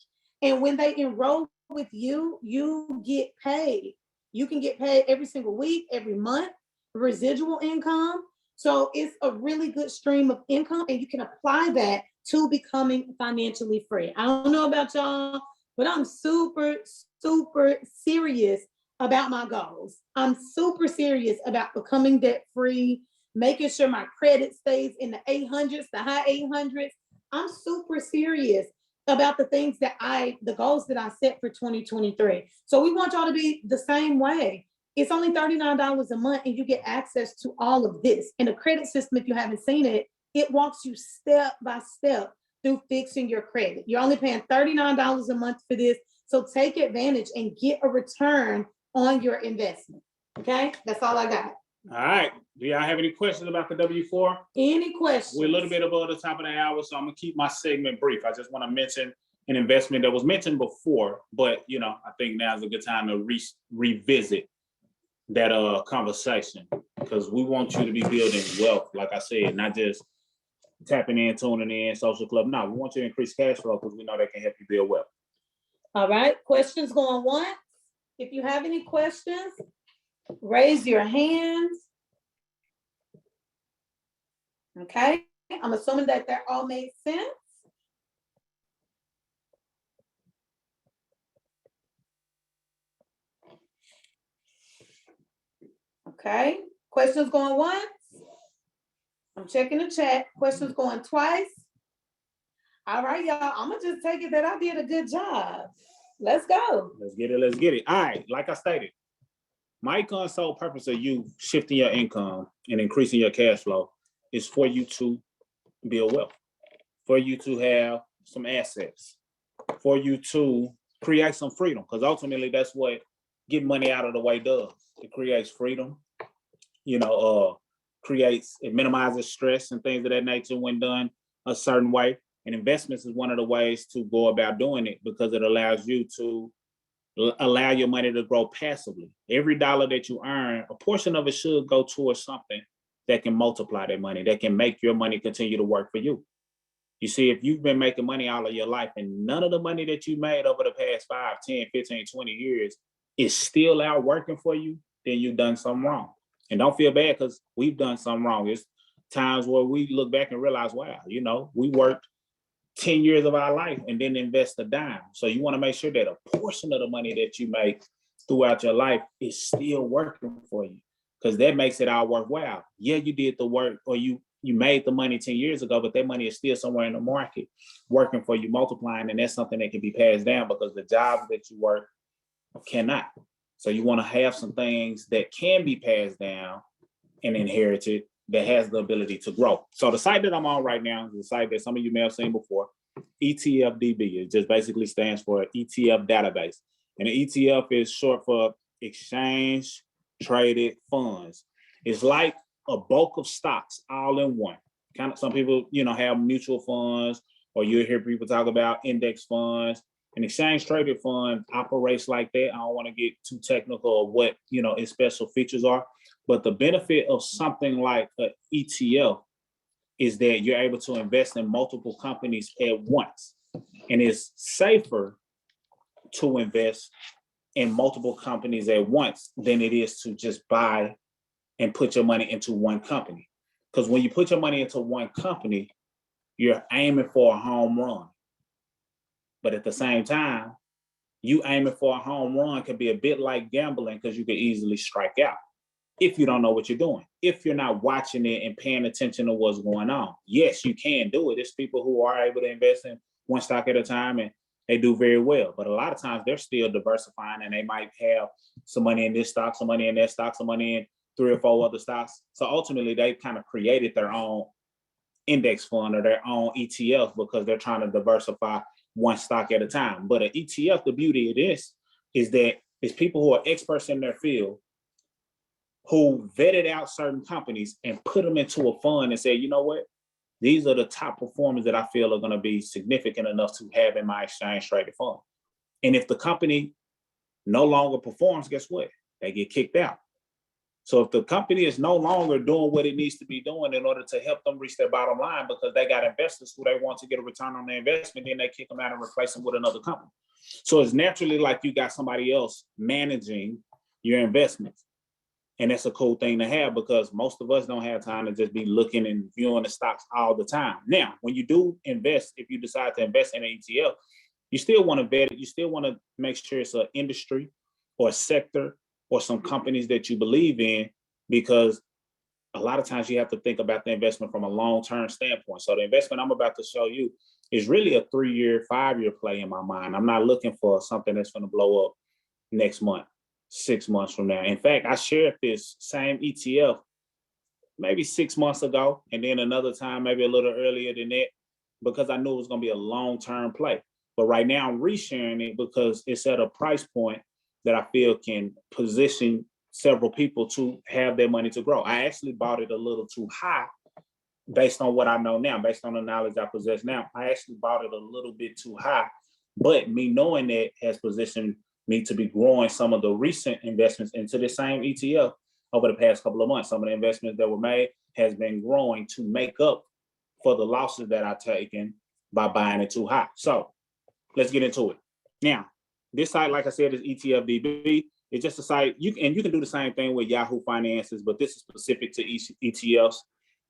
And when they enroll with you, you get paid. You can get paid every single week, every month, residual income. So it's a really good stream of income, and you can apply that to becoming financially free. I don't know about y'all, but I'm super, super serious about my goals. I'm super serious about becoming debt free, making sure my credit stays in the 800s, the high 800s. I'm super serious about the goals that I set for 2023. So we want y'all to be the same way. It's only $39 a month and you get access to all of this. And the credit system, if you haven't seen it, it walks you step by step through fixing your credit. You're only paying $39 a month for this. So take advantage and get a return on your investment. Okay, that's all I got. All right. Do y'all have any questions about the W-4? Any questions? We're a little bit above the top of the hour, so I'm gonna keep my segment brief. I just want to mention an investment that was mentioned before, but I think now is a good time to revisit that conversation, because we want you to be building wealth, like I said, not just tapping in, tuning in, social club. No, we want you to increase cash flow because we know that can help you build wealth. All right, questions going once. If you have any questions, raise your hands. Okay, I'm assuming that that all made sense. Okay, questions going once. I'm checking the chat. Questions going twice. All right, y'all, I'm gonna just take it that I did a good job. Let's go. Let's get it. Let's get it. All right, like I stated, my sole purpose of you shifting your income and increasing your cash flow is for you to build wealth, for you to have some assets, for you to create some freedom, because ultimately that's what getting money out of the way does. It creates freedom, it minimizes stress and things of that nature when done a certain way. And investments is one of the ways to go about doing it, because it allows you to allow your money to grow passively. Every dollar that you earn, a portion of it should go towards something that can multiply that money, that can make your money continue to work for you. You see, if you've been making money all of your life and none of the money that you made over the past 5, 10, 15, 20 years is still out working for you, then you've done something wrong. And don't feel bad, because we've done something wrong. It's times where we look back and realize, wow, we worked 10 years of our life and didn't invest a dime. So you want to make sure that a portion of the money that you make throughout your life is still working for you, because that makes it all worthwhile. Yeah, you did the work, or you made the money 10 years ago, but that money is still somewhere in the market working for you, multiplying, and that's something that can be passed down, because the jobs that you work cannot. So you want to have some things that can be passed down and inherited that has the ability to grow. So the site that I'm on right now is a site that some of you may have seen before. ETFDB. It just basically stands for ETF database. And the ETF is short for exchange traded funds. It's like a bulk of stocks all in one. Kind of some people, have mutual funds, or you hear people talk about index funds. An exchange traded fund operates like that. I don't want to get too technical of what, its special features are, but the benefit of something like an ETF is that you're able to invest in multiple companies at once. And it's safer to invest in multiple companies at once than it is to just buy and put your money into one company. Because when you put your money into one company, you're aiming for a home run. But at the same time, you aiming for a home run can be a bit like gambling, because you can easily strike out if you don't know what you're doing. If you're not watching it and paying attention to what's going on, yes, you can do it. There's people who are able to invest in one stock at a time, and they do very well. But a lot of times they're still diversifying, and they might have some money in this stock, some money in that stock, some money in 3 or 4 other stocks. So ultimately, they kind of created their own index fund or their own ETF because they're trying to diversify one stock at a time. But an ETF, the beauty of this is that it's people who are experts in their field who vetted out certain companies and put them into a fund and say, you know what? These are the top performers that I feel are going to be significant enough to have in my exchange traded fund. And if the company no longer performs, guess what? They get kicked out. So if the company is no longer doing what it needs to be doing in order to help them reach their bottom line, because they got investors who they want to get a return on their investment, then they kick them out and replace them with another company. So it's naturally like you got somebody else managing your investments. And that's a cool thing to have, because most of us don't have time to just be looking and viewing the stocks all the time. Now, when you do invest, if you decide to invest in an ETF, you still want to vet it. You still want to make sure it's an industry or a sector or some companies that you believe in, because a lot of times you have to think about the investment from a long-term standpoint. So the investment I'm about to show you is really a 3-year, 5-year play in my mind. I'm not looking for something that's going to blow up next month, 6 months from now. In fact, I shared this same ETF maybe 6 months ago, and then another time, maybe a little earlier than that, because I knew it was going to be a long-term play. But right now I'm resharing it because it's at a price point that I feel can position several people to have their money to grow. I actually bought it a little too high based on what I know now, based on the knowledge I possess now. I actually bought it a little bit too high, but me knowing that has positioned me to be growing some of the recent investments into the same ETF over the past couple of months. Some of the investments that were made has been growing to make up for the losses that I've taken by buying it too high. So let's get into it. Now, this site, like I said, is ETFDB. It's just a site, you can do the same thing with Yahoo Finances, but this is specific to ETFs.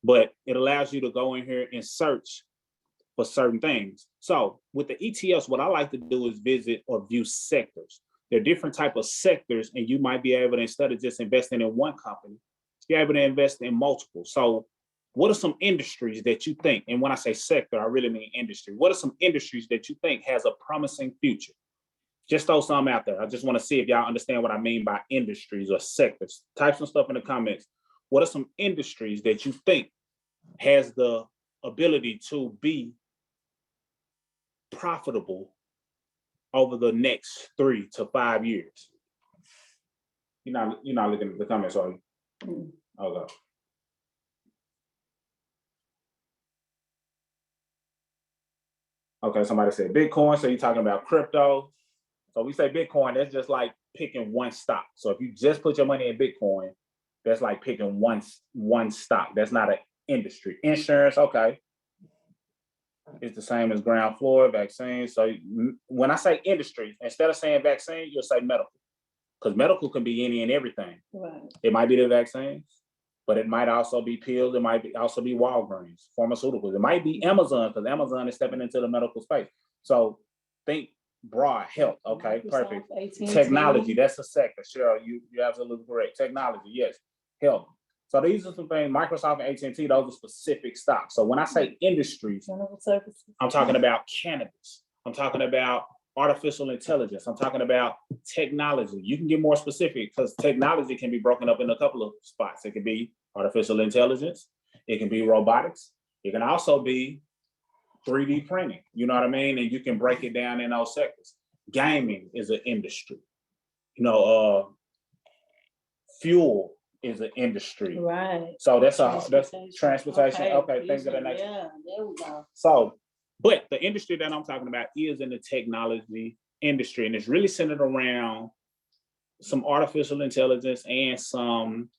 But it allows you to go in here and search for certain things. So with the ETFs, what I like to do is visit or view sectors. There are different type of sectors, and you might be able to, instead of just investing in one company, you're able to invest in multiple. So what are some industries that you think, and when I say sector, I really mean industry. What are some industries that you think has a promising future? Just throw some out there. I just want to see if y'all understand what I mean by industries or sectors. Type some stuff in the comments. What are some industries that you think has the ability to be profitable over the next 3 to 5 years? You're not looking at the comments, are you? Okay. Okay, somebody said Bitcoin. So you're talking about crypto. So we say Bitcoin, that's just like picking one stock. So if you just put your money in Bitcoin, that's like picking one stock. That's not an industry. Insurance, okay. It's the same as ground floor, vaccines. So when I say industry, instead of saying vaccine, you'll say medical. Because medical can be any and everything. Right. It might be the vaccines, but it might also be pills. It might also be Walgreens, pharmaceuticals. It might be Amazon, because Amazon is stepping into the medical space. So think broad. Health, okay, perfect. Technology, that's a sector. Cheryl, you're absolutely correct. Technology, yes. Health. So these are some things. Microsoft and AT&T, those are specific stocks. So when I say industries, I'm talking about cannabis. I'm talking about artificial intelligence. I'm talking about technology. You can get more specific, because technology can be broken up in a couple of spots. It can be artificial intelligence. It can be robotics. It can also be 3D printing, you know what I mean? And you can break it down in those sectors. Gaming is an industry. You know, fuel is an industry. Right. So that's transportation. Okay, things of that nature. Yeah, there we go. So, but the industry that I'm talking about is in the technology industry, and it's really centered around some artificial intelligence and some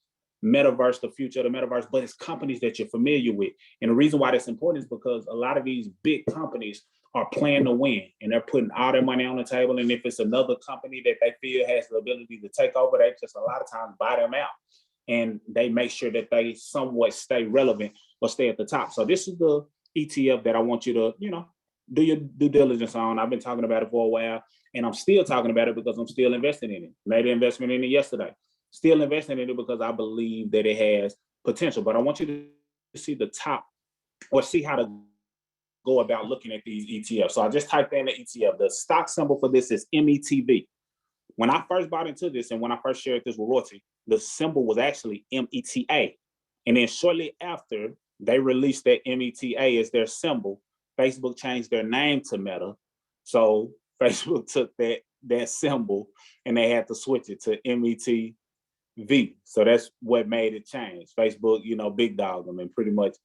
metaverse, the future of the metaverse, but it's companies that you're familiar with. And the reason why that's important is because a lot of these big companies are playing to win, and they're putting all their money on the table. And if it's another company that they feel has the ability to take over, they just a lot of times buy them out. And they make sure that they somewhat stay relevant or stay at the top. So this is the ETF that I want you to, do your due diligence on. I've been talking about it for a while, and I'm still talking about it because I'm still investing in it. Made an investment in it yesterday. Still investing in it because I believe that it has potential. But I want you to see the top, or see how to go about looking at these ETFs. So I just typed in the ETF. The stock symbol for this is METV. When I first bought into this, and when I first shared this with Royalty, the symbol was actually META. And then shortly after they released that META as their symbol, Facebook changed their name to Meta. So Facebook took that symbol and they had to switch it to METV. So that's what made it change. Facebook, big dog them and pretty much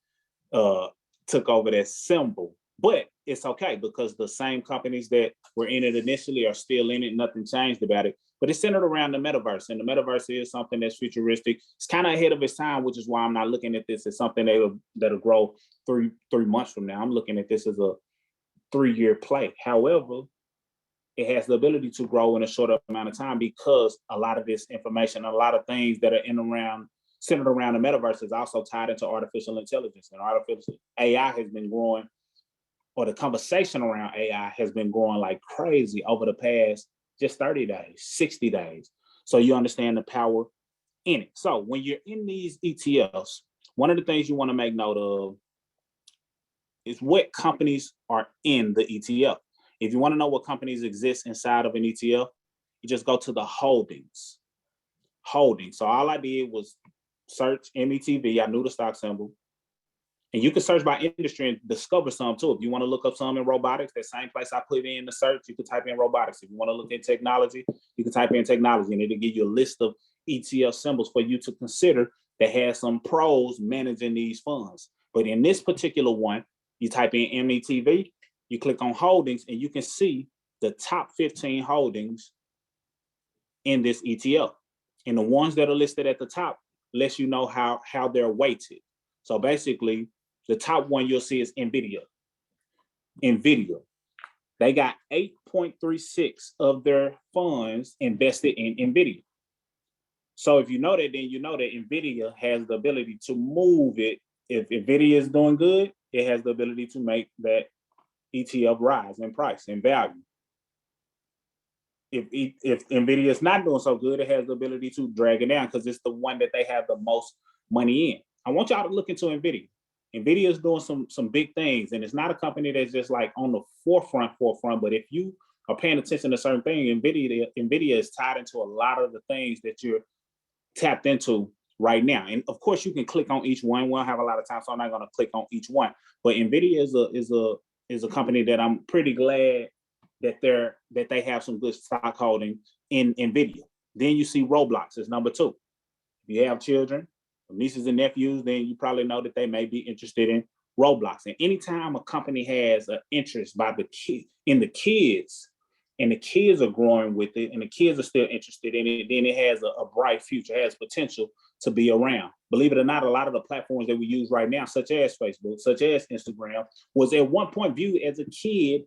took over that symbol. But it's okay because the same companies that were in it initially are still in it. Nothing changed about it. But it's centered around the metaverse. And the metaverse is something that's futuristic. It's kind of ahead of its time, which is why I'm not looking at this as something that'll grow three months from now. I'm looking at this as a 3-year play. However, it has the ability to grow in a shorter amount of time because a lot of this information, a lot of things that are centered around the metaverse is also tied into artificial intelligence. And artificial AI has been growing, or the conversation around AI has been growing like crazy over the past just 30 days, 60 days. So you understand the power in it. So when you're in these ETFs, one of the things you want to make note of is what companies are in the ETF. If you want to know what companies exist inside of an ETF, you just go to the holdings. So all I did was search METV. I knew the stock symbol. And you can search by industry and discover some too. If you want to look up some in robotics, that same place I put in the search, you can type in robotics. If you want to look at technology, you can type in technology, and it'll give you a list of ETF symbols for you to consider that has some pros managing these funds. But in this particular one, you type in METV, you click on holdings, and you can see the top 15 holdings in this ETF. And the ones that are listed at the top lets you know how they're weighted. So basically, the top one you'll see is NVIDIA. They got 8.36 of their funds invested in NVIDIA. So if you know that, then you know that NVIDIA has the ability to move it. If NVIDIA is doing good, it has the ability to make that ETF rise in price and value. If NVIDIA is not doing so good, it has the ability to drag it down because it's the one that they have the most money in. I want y'all to look into NVIDIA. NVIDIA is doing some big things, and it's not a company that's just like on the forefront, but if you are paying attention to certain things, NVIDIA is tied into a lot of the things that you're tapped into right now. And of course, you can click on each one. We don't have a lot of time, so I'm not going to click on each one. But NVIDIA is a company that I'm pretty glad that they have some good stock holding in NVIDIA. Then you see Roblox is number 2. If you have children, nieces and nephews, then you probably know that they may be interested in Roblox. And anytime a company has an interest by the kids, and the kids are growing with it, and the kids are still interested in it, then it has a bright future, it has potential to be around. Believe it or not, a lot of the platforms that we use right now, such as Facebook, such as Instagram, was at one point viewed as a kid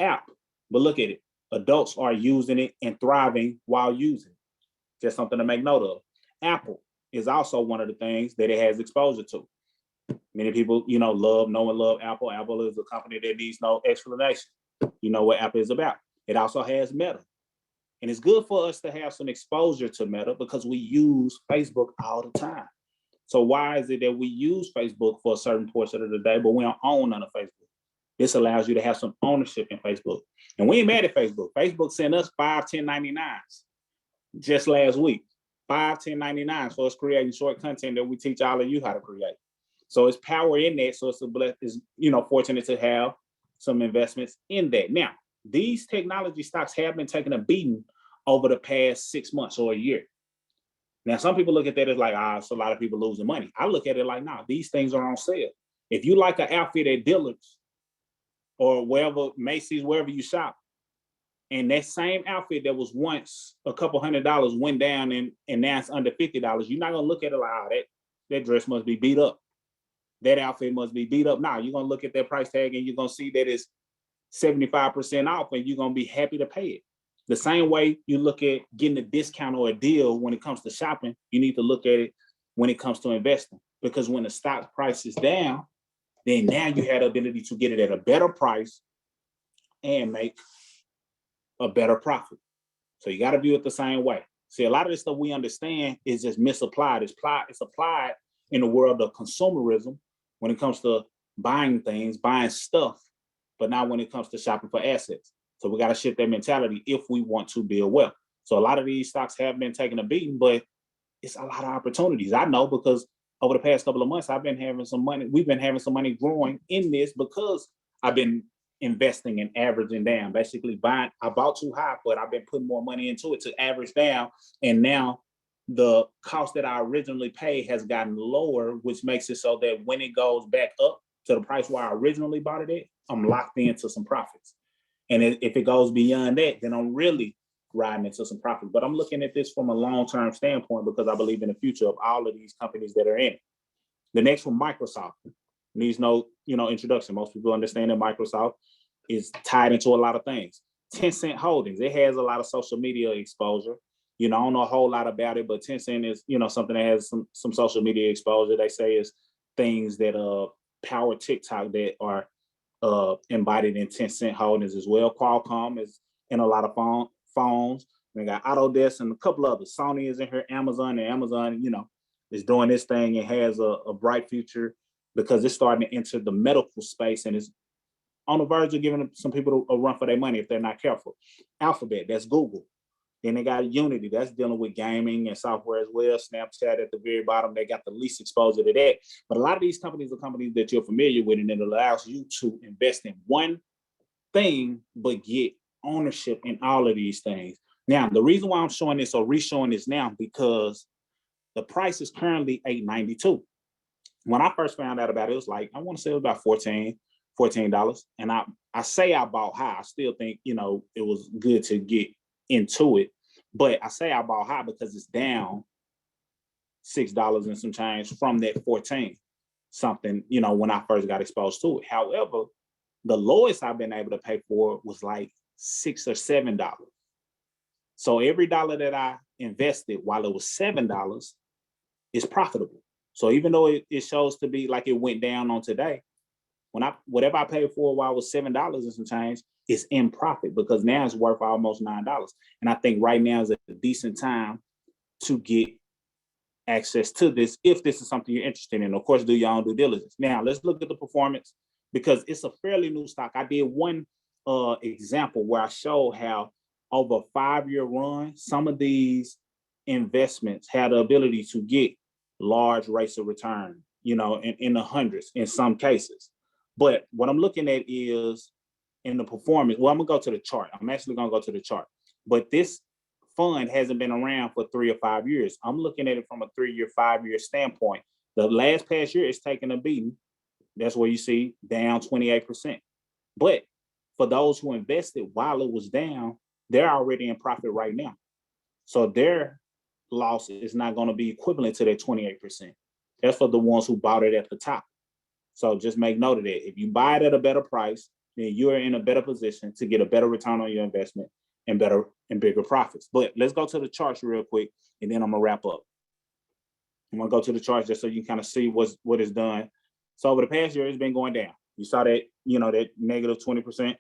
app. But look at it. Adults are using it and thriving while using it. Just something to make note of. Apple is also one of the things that it has exposure to. Many people, love Apple. Apple is a company that needs no explanation. You know what Apple is about. It also has Meta. And it's good for us to have some exposure to Meta because we use Facebook all the time. So why is it that we use Facebook for a certain portion of the day, but we don't own none of Facebook? This allows you to have some ownership in Facebook. And we ain't mad at Facebook. Facebook sent us 5 1099s just last week. 5 1099s for us creating short content that we teach all of you how to create. So it's power in that. So it's fortunate to have some investments in that. Now, these technology stocks have been taking a beating over the past 6 months or a year. Now, some people look at that as like, it's a lot of people losing money. I look at it like, nah, these things are on sale. If you like an outfit at Dillard's or wherever, Macy's, wherever you shop, and that same outfit that was once a couple $100 went down and now it's under $50, you're not gonna look at it like, that dress must be beat up. That outfit must be beat up. Now you're gonna look at that price tag and you're gonna see that it's 75% off and you're gonna be happy to pay it. The same way you look at getting a discount or a deal when it comes to shopping, you need to look at it when it comes to investing. Because when the stock price is down, then now you have the ability to get it at a better price and make a better profit. So you got to view it the same way. See, a lot of this stuff we understand is just misapplied. It's applied in the world of consumerism when it comes to buying things, buying stuff, but not when it comes to shopping for assets. So we got to shift that mentality if we want to build wealth. So a lot of these stocks have been taking a beating, but it's a lot of opportunities. I know because over the past couple of months, I've been having some money. We've been having some money growing in this because I've been investing and averaging down. Basically buying, I bought too high, but I've been putting more money into it to average down. And now the cost that I originally paid has gotten lower, which makes it so that when it goes back up to the price where I originally bought it at, I'm locked into some profits. And if it goes beyond that, then I'm really riding into some profit. But I'm looking at this from a long-term standpoint because I believe in the future of all of these companies that are in it. The next one, Microsoft, needs no introduction. Most people understand that Microsoft is tied into a lot of things. Tencent Holdings, it has a lot of social media exposure. I don't know a whole lot about it, but Tencent is, something that has some social media exposure. They say is things that power TikTok that are embodied in Tencent Holdings as well. Qualcomm is in a lot of phones. We got Autodesk and a couple others. Sony is in here, Amazon, and Amazon, is doing this thing and has a bright future because it's starting to enter the medical space and is on the verge of giving some people a run for their money if they're not careful. Alphabet, that's Google. Then they got Unity, that's dealing with gaming and software as well. Snapchat at the very bottom, they got the least exposure to that. But a lot of these companies are companies that you're familiar with, and it allows you to invest in one thing, but get ownership in all of these things. Now, the reason why I'm showing this or re-showing this now, because the price is currently $8.92. When I first found out about it, it was like, I want to say it was about $14. And I say I bought high. I still think, it was good to get into it. But I say I bought high because it's down $6 and some change from that 14 something, when I first got exposed to it. However, the lowest I've been able to pay for it was like $6 or $7. So every dollar that I invested while it was $7 is profitable. So even though it shows to be like it went down on today, whatever I paid for while it was $7 and some change, it's in profit because now it's worth almost $9. And I think right now is a decent time to get access to this if this is something you're interested in. Of course, do your own due diligence. Now let's look at the performance because it's a fairly new stock. I did one example where I showed how over a 5-year run, some of these investments had the ability to get large rates of return, in the hundreds in some cases. But what I'm looking at is in the performance. Well, I'm gonna go to the chart. I'm actually gonna go to the chart. But this fund hasn't been around for 3 or 5 years. I'm looking at it from a 3-year, 5-year standpoint. The last past year is taking a beating. That's where you see down 28%. But for those who invested while it was down, they're already in profit right now. So their loss is not going to be equivalent to that 28%. That's for the ones who bought it at the top. So just make note of that. If you buy it at a better price, then you're in a better position to get a better return on your investment and better and bigger profits. But let's go to the charts real quick, and then I'm gonna wrap up. I'm gonna go to the charts just so you kind of see what it's done. So over the past year, it's been going down. You saw that, that negative 20%.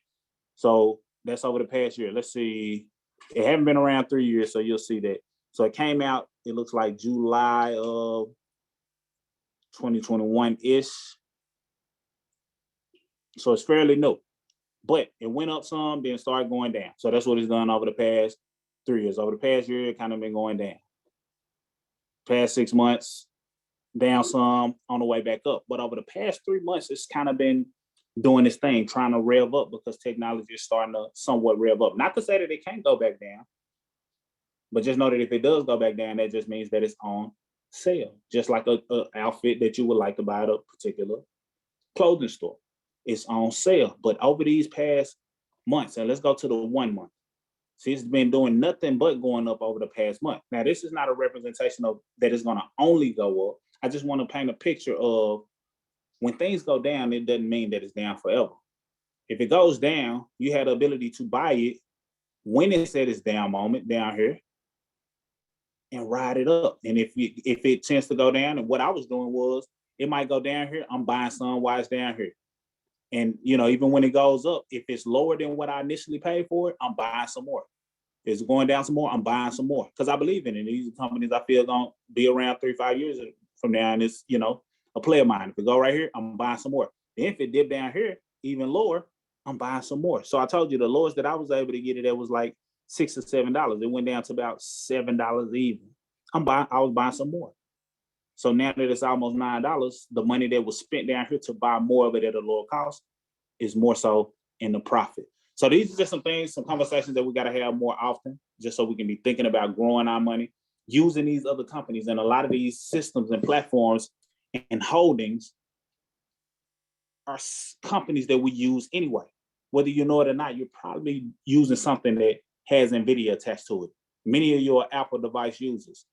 So that's over the past year. Let's see. It hasn't been around 3 years, so you'll see that. So it came out, it looks like July of 2021-ish. So it's fairly new. But it went up some, then started going down. So that's what it's done over the past 3 years. Over the past year, it kind of been going down. Past 6 months, down some, on the way back up. But over the past 3 months, it's kind of been doing this thing, trying to rev up because technology is starting to somewhat rev up. Not to say that it can't go back down, but just know that if it does go back down, that just means that it's on sale. Just like a outfit that you would like to buy at a particular clothing store. It's on sale. But over these past months, and let's go to the 1 month. See, it's been doing nothing but going up over the past month. Now, this is not a representation of that it's going to only go up. I just want to paint a picture of when things go down, it doesn't mean that it's down forever. If it goes down, you had the ability to buy it when it's at its down moment down here and ride it up. And if it tends to go down, and what I was doing was, it might go down here, I'm buying some while it's down here. And, you know, even when it goes up, if it's lower than what I initially paid for it, I'm buying some more. If it's going down some more, I'm buying some more because I believe in it. These are companies I feel gonna be around 3-5 years from now, and it's, you know, a play of mine. If it go right here, I'm buying some more. And if it dip down here, even lower, I'm buying some more. So I told you the lowest that I was able to get it at was like $6 or $7. It went down to about $7 even. I was buying some more. So now that it's almost $9, the money that was spent down here to buy more of it at a lower cost is more so in the profit. So these are just some things, some conversations that we got to have more often, just so we can be thinking about growing our money, using these other companies. And a lot of these systems and platforms and holdings are companies that we use anyway. Whether you know it or not, you're probably using something that has NVIDIA attached to it. Many of your Apple device users.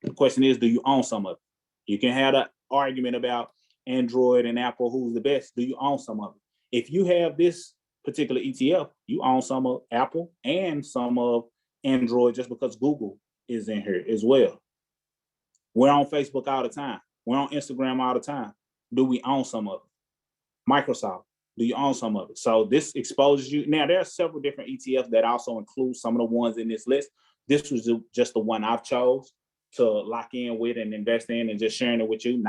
The question is, do you own some of it? You can have an argument about Android and Apple, who's the best. Do you own some of it? If you have this particular ETF, you own some of Apple and some of Android just because Google is in here as well. We're on Facebook all the time. We're on Instagram all the time. Do we own some of it? Microsoft, do you own some of it? So this exposes you. Now, there are several different ETFs that also include some of the ones in this list. This was just the one I've chose to lock in with and invest in, and just sharing it with you.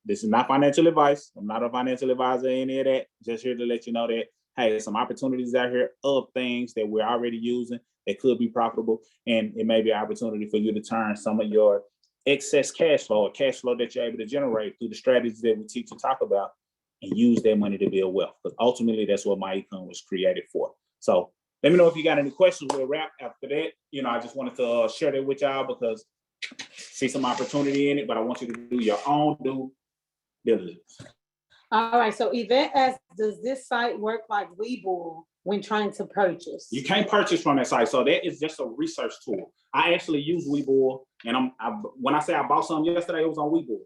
This is not financial advice. I'm not a financial advisor, any of that. Just here to let you know that, hey, there's some opportunities out here of things that we're already using that could be profitable. And it may be an opportunity for you to turn some of your excess cash flow or cash flow that you're able to generate through the strategies that we teach and talk about, and use that money to build wealth. Because ultimately, that's what MyEcon was created for. So let me know if you got any questions. We'll wrap after that. You know, I just wanted to share that with y'all because see some opportunity in it, but I want you to do your own due diligence. All right, so Yvette asks, does this site work like Webull when trying to purchase? You can't purchase from that site, so that is just a research tool. I actually use Webull, and when I say I bought something yesterday, it was on Webull.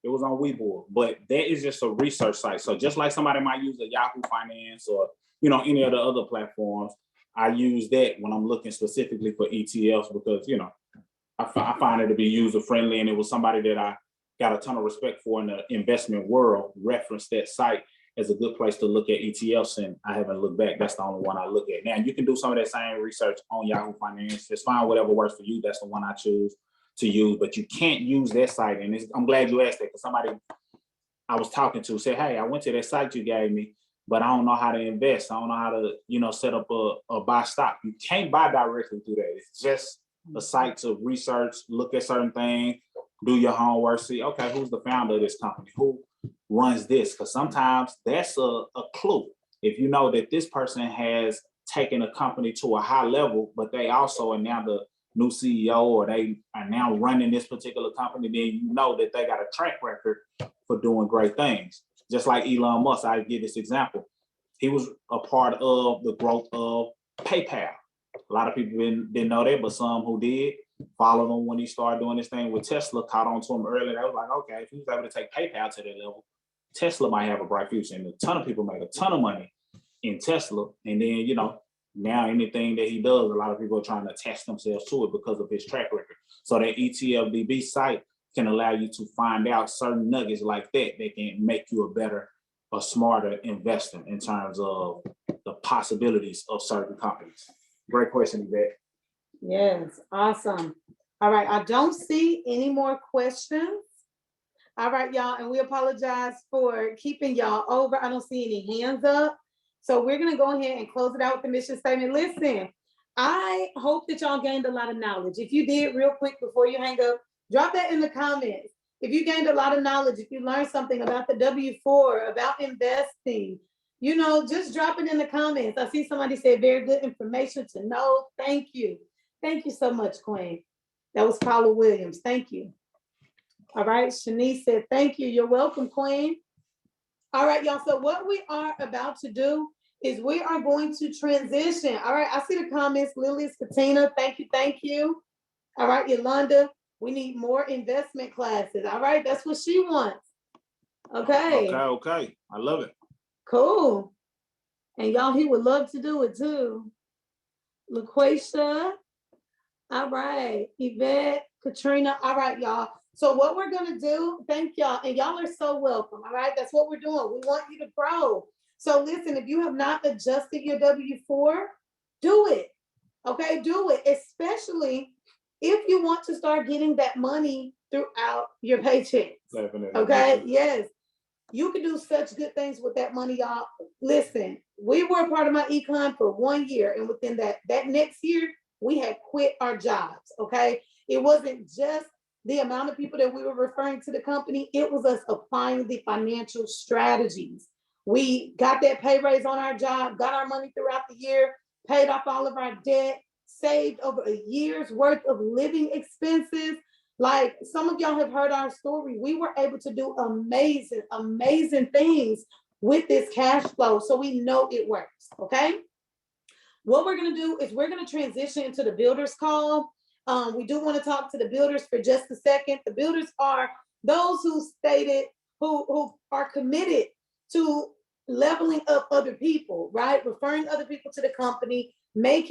It was on Webull, but that is just a research site. So just like somebody might use a Yahoo Finance or, you know, any of the other platforms, I use that when I'm looking specifically for ETFs because, you know, I find it to be user friendly, and it was somebody that I got a ton of respect for in the investment world referenced that site as a good place to look at ETFs, and I haven't looked back. That's the only one I look at. Now, you can do some of that same research on Yahoo Finance. Just find whatever works for you. That's the one I choose to use, but you can't use that site. And I'm glad you asked that, because somebody I was talking to said, hey, I went to that site you gave me, but I don't know how to invest. I don't know how to, you know, set up a buy stock. You can't buy directly through that. It's just a site to research, look at certain things, do your homework, see, okay, who's the founder of this company? Who runs this? Because sometimes that's a clue. If you know that this person has taken a company to a high level, but they also are now the new CEO, or they are now running this particular company, then you know that they got a track record for doing great things. Just like Elon Musk, I give this example. He was a part of the growth of PayPal. A lot of people didn't know that, but some who did followed him when he started doing this thing with Tesla, caught on to him early. They was like, okay, if he was able to take PayPal to that level, Tesla might have a bright future. And a ton of people made a ton of money in Tesla. And then, you know, now anything that he does, a lot of people are trying to attach themselves to it because of his track record. So that ETFDB site can allow you to find out certain nuggets like that can make you a better, a smarter investor in terms of the possibilities of certain companies. Great question, Yvette. Yes, awesome. All right, I don't see any more questions. All right, y'all, and we apologize for keeping y'all over. I don't see any hands up. So we're gonna go ahead and close it out with the mission statement. Listen, I hope that y'all gained a lot of knowledge. If you did, real quick before you hang up, drop that in the comments. if you gained a lot of knowledge, if you learned something about the W-4, about investing, you know, just drop it in the comments. I see somebody said very good information to know. Thank you. Thank you so much, Queen. That was Paula Williams. Thank you. All right, Shanice said, thank you. You're welcome, Queen. All right, y'all. So what we are about to do is we are going to transition. All right, I see the comments. Lily's Katina, thank you, thank you. All right, Yolanda, we need more investment classes. All right, that's what she wants. Okay, Okay. I love it. cool. And y'all, he would love to do it too. LaQuisha, all right, Yvette, Katrina, all right, y'all. So what we're gonna do, thank y'all, and y'all are so welcome, all right? That's what we're doing. We want you to grow. So listen, if you have not adjusted your W-4, do it, okay? Do it, especially if you want to start getting that money throughout your paychecks, Definitely. okay? Yes, you can do such good things with that money, y'all. Listen, we were a part of my econ for 1 year, and within that next year, we had quit our jobs, okay? It wasn't just the amount of people that we were referring to the company, it was us applying the financial strategies. We got that pay raise on our job, got our money throughout the year, paid off all of our debt, saved over a year's worth of living expenses. Like some of y'all have heard our story. We were able to do amazing, amazing things with this cash flow. So we know it works, okay? What we're gonna do is we're gonna transition into the builders call. We do want to talk to the builders for just a second. The builders are those who stated, who are committed to leveling up other people, right? Referring other people to the company, making